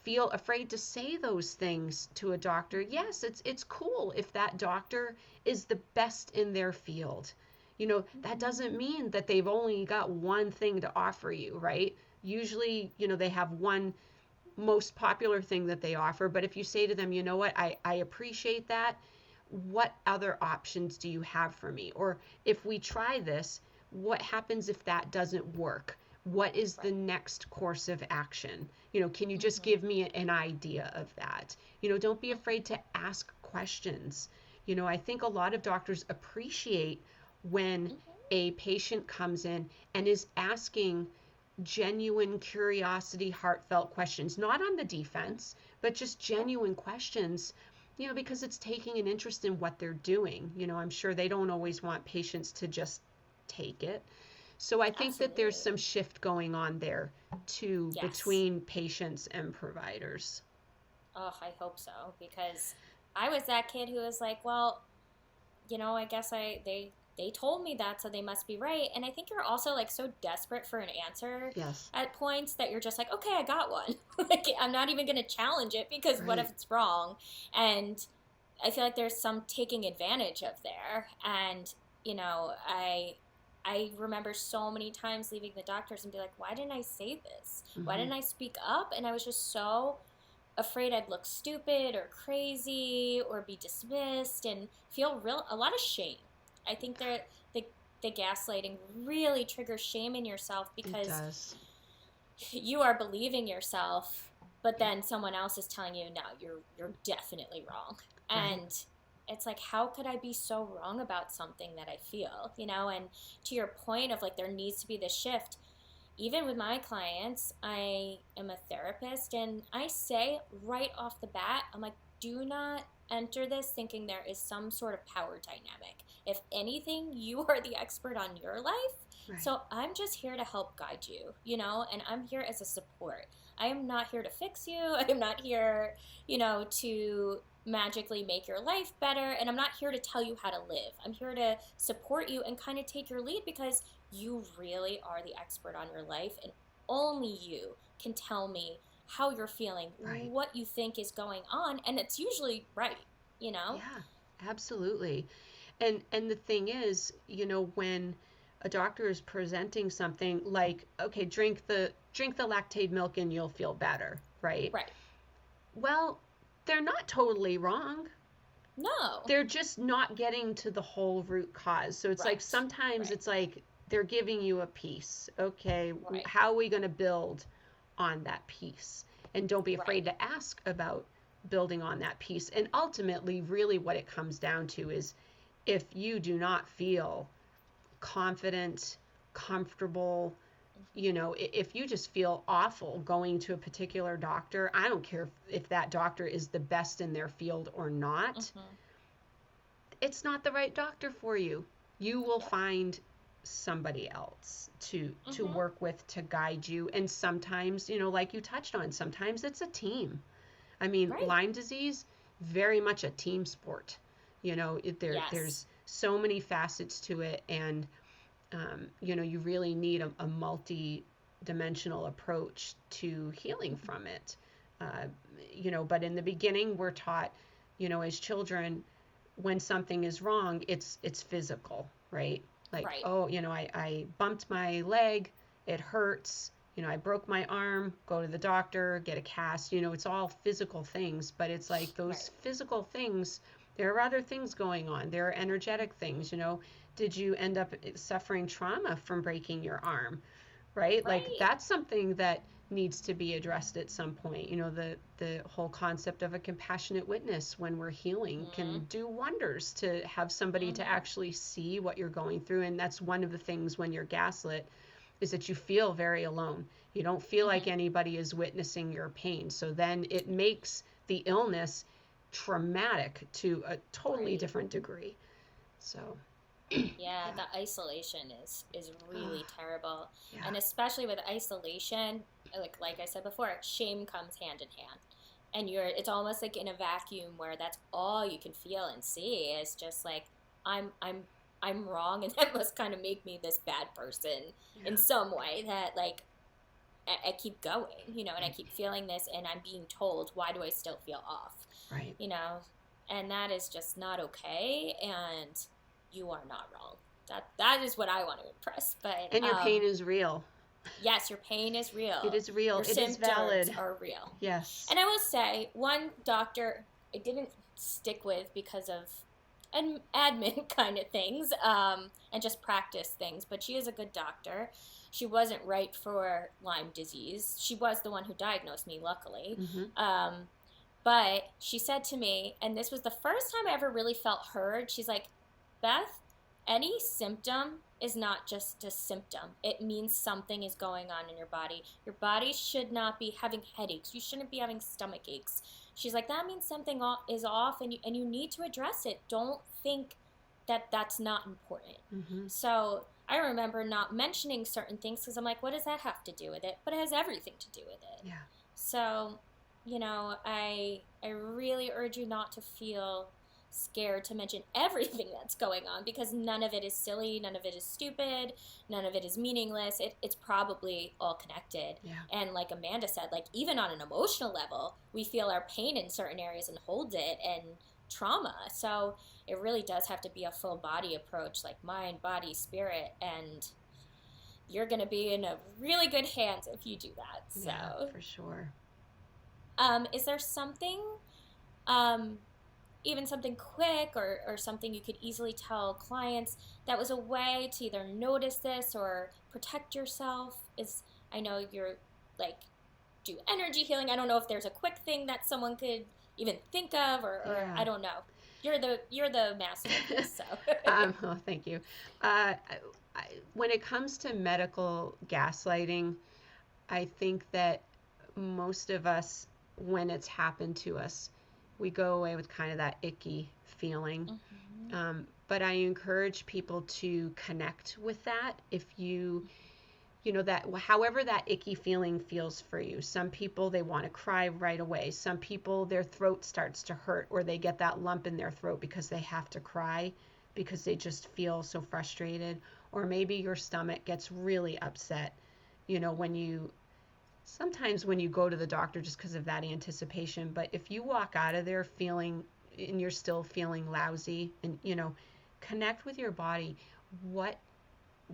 feel afraid to say those things to a doctor. Yes, it's cool if that doctor is the best in their field. That doesn't mean that they've only got one thing to offer you, right? Usually, they have one most popular thing that they offer. But if you say to them, what, I appreciate that, what other options do you have for me? Or if we try this, what happens if that doesn't work? What is the next course of action? Can you just give me an idea of that? Don't be afraid to ask questions. I think a lot of doctors appreciate when a patient comes in and is asking genuine curiosity, heartfelt questions, not on the defense, but just genuine questions, because it's taking an interest in what they're doing. I'm sure they don't always want patients to just take it. So I think that there's some shift going on there too, between patients and providers. Oh, I hope so, because I was that kid who was like, well, I guess they told me that, so they must be right. And I think you're also like so desperate for an answer at points that you're just like, okay, I got one. Like, I'm not even going to challenge it, because what if it's wrong? And I feel like there's some taking advantage of there. And, I remember so many times leaving the doctors and be like, why didn't I say this? Why didn't I speak up? And I was just so afraid I'd look stupid or crazy or be dismissed, and feel a lot of shame. I think that the gaslighting really triggers shame in yourself, because you are believing yourself, but then someone else is telling you, no, you're definitely wrong. And it's like, how could I be so wrong about something that I feel, And to your point of like, there needs to be this shift. Even with my clients, I am a therapist, and I say right off the bat, I'm like, do not enter this thinking there is some sort of power dynamic. If anything, you are the expert on your life. So I'm just here to help guide you, and I'm here as a support. I am not here to fix you. I am not here, to magically make your life better, and I'm not here to tell you how to live. I'm here to support you and kind of take your lead, because you really are the expert on your life, and only you can tell me how you're feeling, Right. what you think is going on, and it's usually right, you know? Yeah, absolutely. And the thing is, when a doctor is presenting something like, okay, drink the lactate milk and you'll feel better, right? Right. Well, they're not totally wrong. No. They're just not getting to the whole root cause. So it's like Right. sometimes Right. it's like they're giving you a piece. Okay, Right. how are we going to build on that piece? And don't be afraid Right. to ask about building on that piece. And ultimately, really what it comes down to is, if you do not feel confident, comfortable, if you just feel awful going to a particular doctor, I don't care if that doctor is the best in their field or not, Mm-hmm. it's not the right doctor for you. You will Yep. find somebody else to Mm-hmm. work with, to guide you. And sometimes, like you touched on, sometimes it's a team. I mean, Right. Lyme disease, very much a team sport. Yes. There's so many facets to it, and you really need a multi-dimensional approach to healing from it. Uh, but in the beginning, we're taught, as children, when something is wrong, it's physical, right? Like, Right. oh, I bumped my leg, it hurts. I broke my arm, go to the doctor, get a cast. It's all physical things, but it's like those Right. physical things, there are other things going on. There are energetic things. Did you end up suffering trauma from breaking your arm? Right? Like, Right. that's something that needs to be addressed at some point. The whole concept of a compassionate witness when we're healing Mm-hmm. can do wonders, to have somebody to Mm-hmm. actually see what you're going through. And that's one of the things when you're gaslit, is that you feel very alone. You don't feel like Mm-hmm. anybody is witnessing your pain. So then it makes the illness traumatic to a totally Right. different degree. So, Yeah, yeah. the isolation is Oh, really terrible. yeah. And especially with isolation, like I said before, shame comes hand in hand. And it's almost like in a vacuum where that's all you can feel and see is just like I'm I'm I'm wrong, and that must kind of make me this bad person in Yeah. some way, that like I keep going, and I Right. keep feeling this, and I'm being told, why do I still feel off? Right. You know, and that is just not okay, and you are not wrong. That is what I want to impress. But And your pain is real. yes, your pain is It real. is real. Your It is symptoms valid. are real. Yes. And I will say, one doctor I didn't stick with because of admin kind of things, and just practice things, but she is a good doctor. She wasn't right for Lyme disease. She was the one who diagnosed me, luckily. Mm-hmm. Um, but she said to me, and this was the first time I ever really felt heard, she's like, Beth, any symptom is not just a symptom. It means something is going on in your body. Your body should not be having headaches. You shouldn't be having stomach aches. She's like, that means something is off, and you need to address it. Don't think that that's not important. Mm-hmm. So I remember not mentioning certain things because I'm like, what does that have to do with it? But it has everything to do with it. Yeah. So, I really urge you not to feel scared to mention everything that's going on, because none of it is silly, none of it is stupid, none of it is meaningless. It's probably all connected. Yeah. And like Amanda said, like even on an emotional level, we feel our pain in certain areas and hold it, and trauma. So it really does have to be a full body approach, like mind, body, spirit, and you're going to be in a really good hands if you do that. Yeah, So, for sure. is there something, um, even something quick, or something you could easily tell clients that was a way to either notice this or protect yourself? I know you're like, do energy healing. I don't know if there's a quick thing that someone could even think of, or Yeah. I don't know. You're the master of this, so. Oh, thank you. Uh, when it comes to medical gaslighting, I think that most of us, when it's happened to us, we go away with kind of that icky feeling. Mm-hmm. But I encourage people to connect with that. If you that however that icky feeling feels for you. Some people, they want to cry right away. Some people, their throat starts to hurt, or they get that lump in their throat because they have to cry because they just feel so frustrated. Or maybe your stomach gets really upset, sometimes when you go to the doctor just because of that anticipation. But if you walk out of there feeling, and you're still feeling lousy, and connect with your body.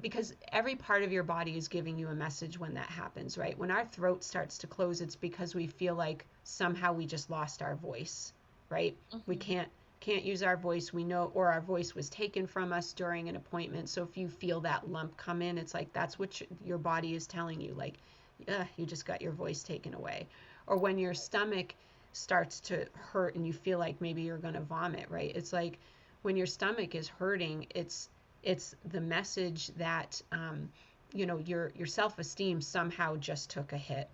Because every part of your body is giving you a message when that happens, right? When our throat starts to close, it's because we feel like somehow we just lost our voice, right? We can't use our voice, we know, or our voice was taken from us during an appointment. So if you feel that lump come in, it's like that's what your body is telling you, like, you just got your voice taken away. Or when your stomach starts to hurt and you feel like maybe you're going to vomit, right? It's like when your stomach is hurting, it's the message that your self-esteem somehow just took a hit.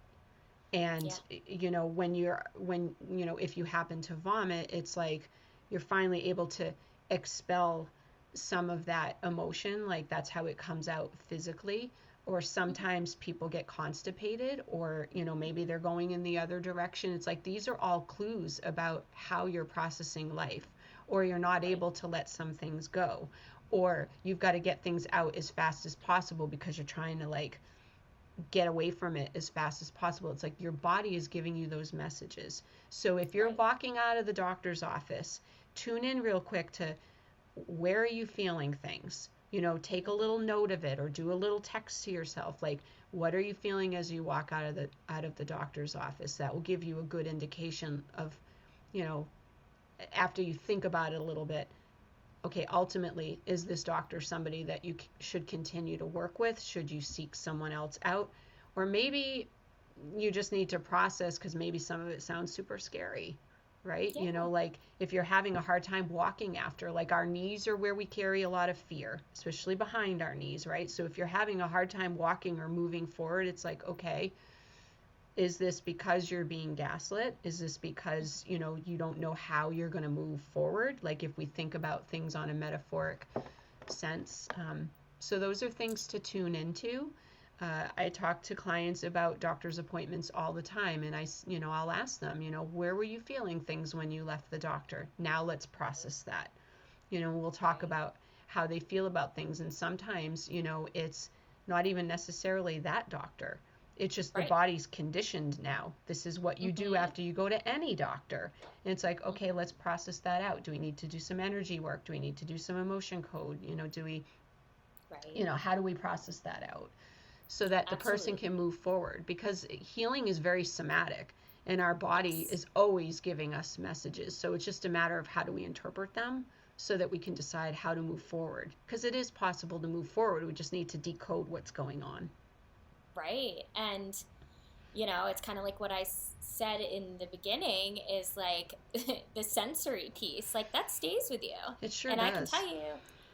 And if you happen to vomit, it's like you're finally able to expel some of that emotion, like that's how it comes out physically. Or sometimes people get constipated, or maybe they're going in the other direction. It's like these are all clues about how you're processing life, or you're not able to let some things go, or you've got to get things out as fast as possible because you're trying to like get away from it as fast as possible. It's like your body is giving you those messages. So if you're walking out of the doctor's office, tune in real quick to where are you feeling things. Take a little note of it, or do a little text to yourself, like, what are you feeling as you walk out of the doctor's office? That will give you a good indication of, after you think about it a little bit, okay, ultimately, is this doctor somebody that you should continue to work with? Should you seek someone else out? Or maybe you just need to process, because maybe some of it sounds super scary, right? Like if you're having a hard time walking after, like our knees are where we carry a lot of fear, especially behind our knees, right? So if you're having a hard time walking or moving forward, it's like, okay, is this because you're being gaslit? Is this because, you don't know how you're going to move forward? Like if we think about things on a metaphoric sense. So those are things to tune into. I talk to clients about doctor's appointments all the time, and I'll ask them, where were you feeling things when you left the doctor? Now let's process that. We'll talk about how they feel about things, and sometimes, it's not even necessarily that doctor. It's just the body's conditioned now. This is what you do after you go to any doctor. And it's like, okay, let's process that out. Do we need to do some energy work? Do we need to do some emotion code? Do we, how do we process that out so that the person can move forward? Because healing is very somatic, and our body is always giving us messages. So it's just a matter of how do we interpret them so that we can decide how to move forward. Because it is possible to move forward. We just need to decode what's going on. Right. And, it's kind of like what I said in the beginning is like the sensory piece, like that stays with you. It sure does. And I can tell you,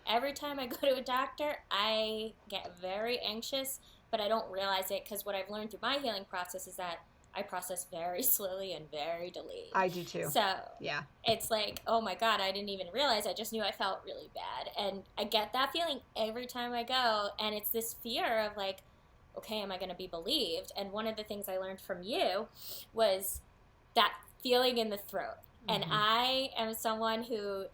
every time I go to a doctor, I get very anxious, but I don't realize it, because what I've learned through my healing process is that I process very slowly and very delayed. I do too. So yeah, it's like, oh my God, I didn't even realize. I just knew I felt really bad. And I get that feeling every time I go. And it's this fear of like, okay, am I going to be believed? And one of the things I learned from you was that feeling in the throat. And I am someone who,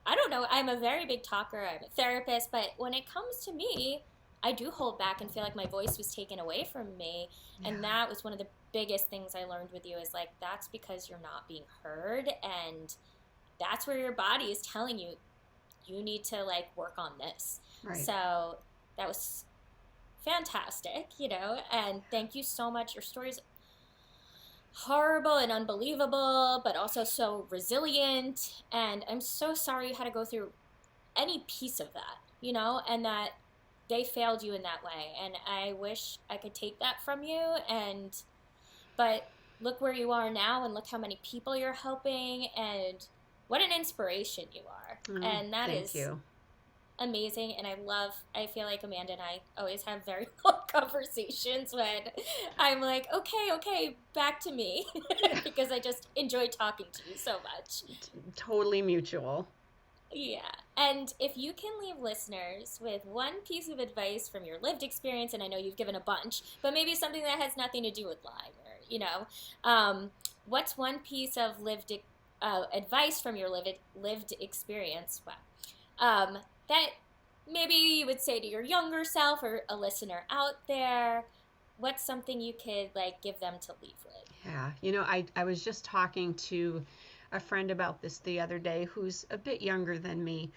I don't know, I'm a very big talker. I'm a therapist. But when it comes to me, I do hold back and feel like my voice was taken away from me. Yeah. And that was one of the biggest things I learned with you, is like, that's because you're not being heard. And that's where your body is telling you, you need to like work on this. Right. So that was fantastic, and thank you so much. Your story's horrible and unbelievable, but also so resilient. And I'm so sorry you had to go through any piece of that, and that they failed you in that way. And I wish I could take that from you. But look where you are now, and look how many people you're helping, and what an inspiration you are. And that is amazing. And I feel like Amanda and I always have very long conversations when I'm like, okay, back to me, because I just enjoy talking to you so much. Totally mutual. Yeah. And if you can leave listeners with one piece of advice from your lived experience, and I know you've given a bunch, but maybe something that has nothing to do with Lyme, or what's one piece of lived advice from your lived experience? That maybe you would say to your younger self or a listener out there. What's something you could give them to leave with? Yeah, I was just talking to a friend about this the other day who's a bit younger than me,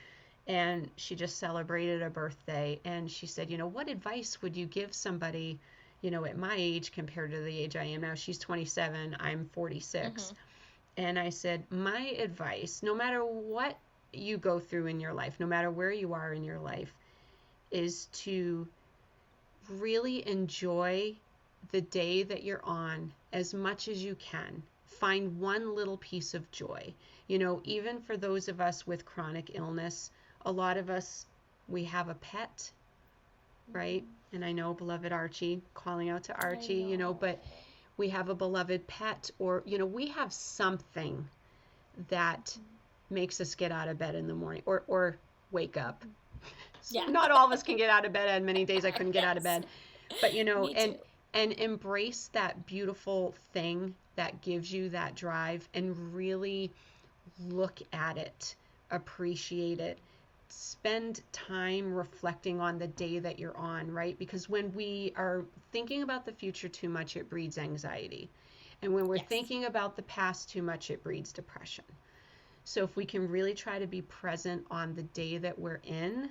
and she just celebrated a birthday, and she said, what advice would you give somebody, at my age compared to the age I am now? She's 27, I'm 46. And I said, my advice, no matter what you go through in your life, no matter where you are in your life, is to really enjoy the day that you're on as much as you can. Find one little piece of joy. Even for those of us with chronic illness, a lot of us, we have a pet, right? And I know beloved Archie, calling out to Archie, but we have a beloved pet, or, we have something that makes us get out of bed in the morning or wake up. Yeah. Not all of us can get out of bed. I had many days I couldn't get out of bed. But, and embrace that beautiful thing that gives you that drive and really look at it, appreciate it, spend time reflecting on the day that you're on, right? Because when we are thinking about the future too much, it breeds anxiety. And when we're thinking about the past too much, it breeds depression. So if we can really try to be present on the day that we're in,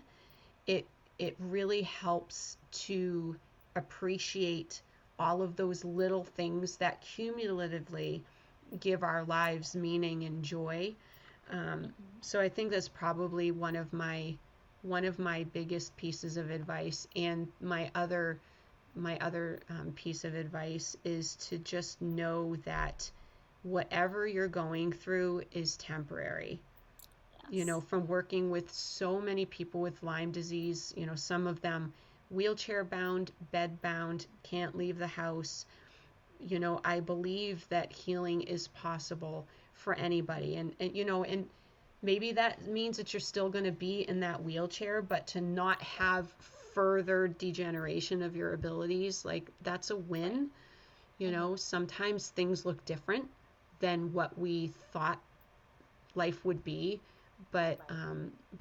it really helps to appreciate all of those little things that cumulatively give our lives meaning and joy. So I think that's probably one of my biggest pieces of advice. And my other piece of advice is to just know that whatever you're going through is temporary. From working with so many people with Lyme disease, some of them wheelchair bound, bed bound, can't leave the house. I believe that healing is possible for anybody. And maybe that means that you're still going to be in that wheelchair, but to not have further degeneration of your abilities, that's a win. Sometimes things look different than what we thought life would be. But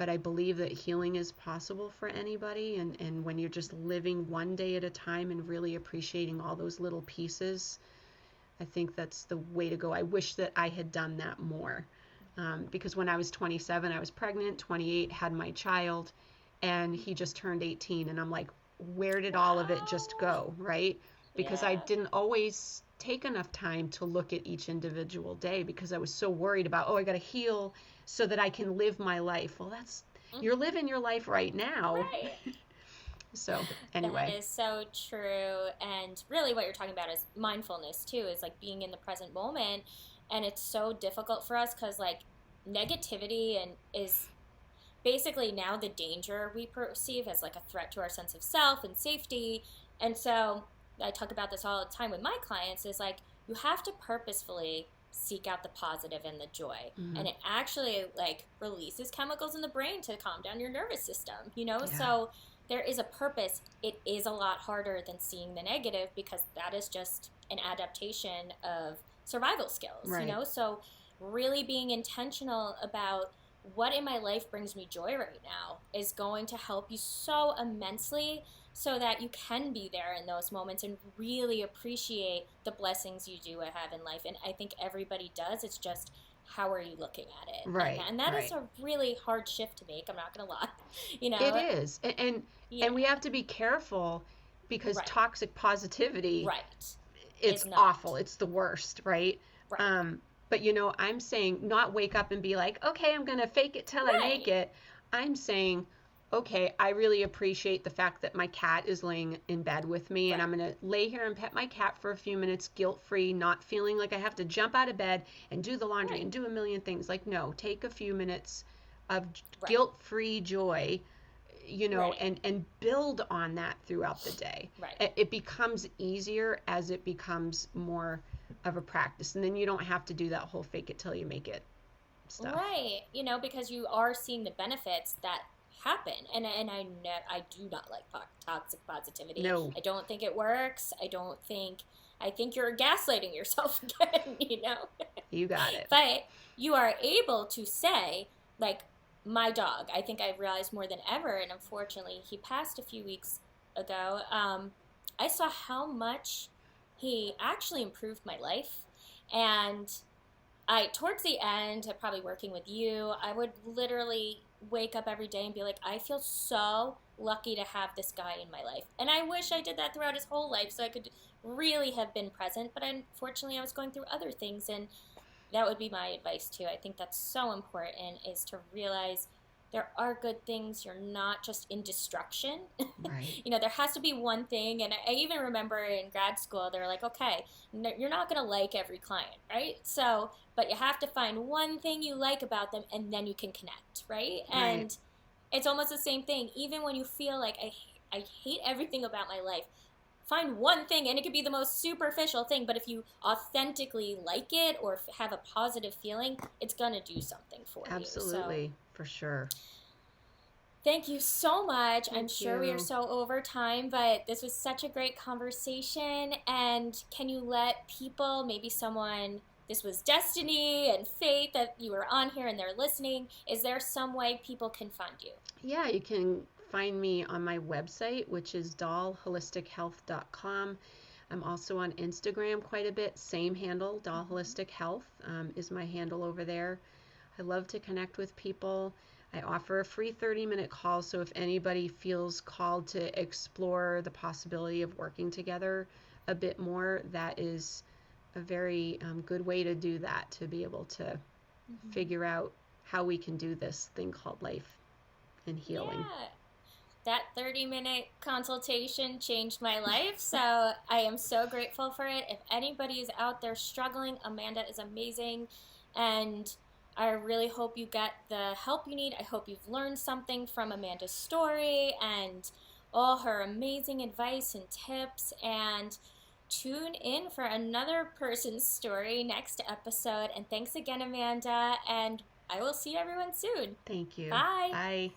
I believe that healing is possible for anybody, and when you're just living one day at a time and really appreciating all those little pieces, I think that's the way to go. I wish that I had done that more, because when I was 27, I was pregnant, 28, had my child, and he just turned 18, and I'm like, where did all of it just go, right? Because I didn't always take enough time to look at each individual day, because I was so worried about, I got to heal so that I can live my life. Well, you're living your life right now. Right. So anyway. That is so true. And really what you're talking about is mindfulness too, is being in the present moment. And it's so difficult for us because negativity is basically now the danger we perceive as a threat to our sense of self and safety. And so I talk about this all the time with my clients, is you have to purposefully seek out the positive and the joy. And it actually releases chemicals in the brain to calm down your nervous system, so there is a purpose. It is a lot harder than seeing the negative, because that is just an adaptation of survival skills, so really being intentional about what in my life brings me joy right now is going to help you so immensely, so that you can be there in those moments and really appreciate the blessings you do have in life. And I think everybody does. It's just, how are you looking at it? Right. And that is a really hard shift to make. I'm not going to lie. It is. And we have to be careful, because toxic positivity it's awful. It's the worst, right? But I'm saying not wake up and be like, okay, I'm going to fake it till I make it. I'm saying, okay, I really appreciate the fact that my cat is laying in bed with me, and I'm going to lay here and pet my cat for a few minutes, guilt-free, not feeling like I have to jump out of bed and do the laundry and do a million things. No, take a few minutes of guilt-free joy, and build on that throughout the day. It becomes easier as it becomes more of a practice, and then you don't have to do that whole fake it till you make it stuff. Right. You know, because you are seeing the benefits that happen. And I do not like toxic positivity. No. I don't think it works. I think you're gaslighting yourself again, you know? You got it. But you are able to say, like, my dog, I think I've realized more than ever, and unfortunately, he passed a few weeks ago. I saw how much he actually improved my life. And towards the end of probably working with you, I would literally wake up every day and be like, I feel so lucky to have this guy in my life. And I wish I did that throughout his whole life so I could really have been present. But unfortunately, I was going through other things, and that would be my advice too. I think that's so important, is to realize there are good things. You're not just in destruction. Right. You know, there has to be one thing. And I even remember in grad school, they're like, okay, you're not going to like every client, right? So, but you have to find one thing you like about them, and then you can connect, right? And it's almost the same thing. Even when you feel like, I hate everything about my life, find one thing, and it could be the most superficial thing, but if you authentically like it or have a positive feeling, it's going to do something for you. Absolutely, for sure. Thank you so much. I'm Thank sure we you. are so over time, but this was such a great conversation. And can you let people, maybe someone, this was destiny and fate that you were on here and they're listening, is there some way people can find you? Yeah, you can find me on my website, which is dahlholistichealth.com. I'm also on Instagram quite a bit. Same handle, Dahl Holistic Health is my handle over there. I love to connect with people. I offer a free 30-minute call, so if anybody feels called to explore the possibility of working together a bit more, that is a very good way to do that, to be able to figure out how we can do this thing called life and healing. Yeah. That 30-minute consultation changed my life, so I am so grateful for it. If anybody is out there struggling, Amanda is amazing, and I really hope you get the help you need. I hope you've learned something from Amanda's story and all her amazing advice and tips, and tune in for another person's story next episode. And thanks again, Amanda, and I will see everyone soon. Thank you. Bye. Bye.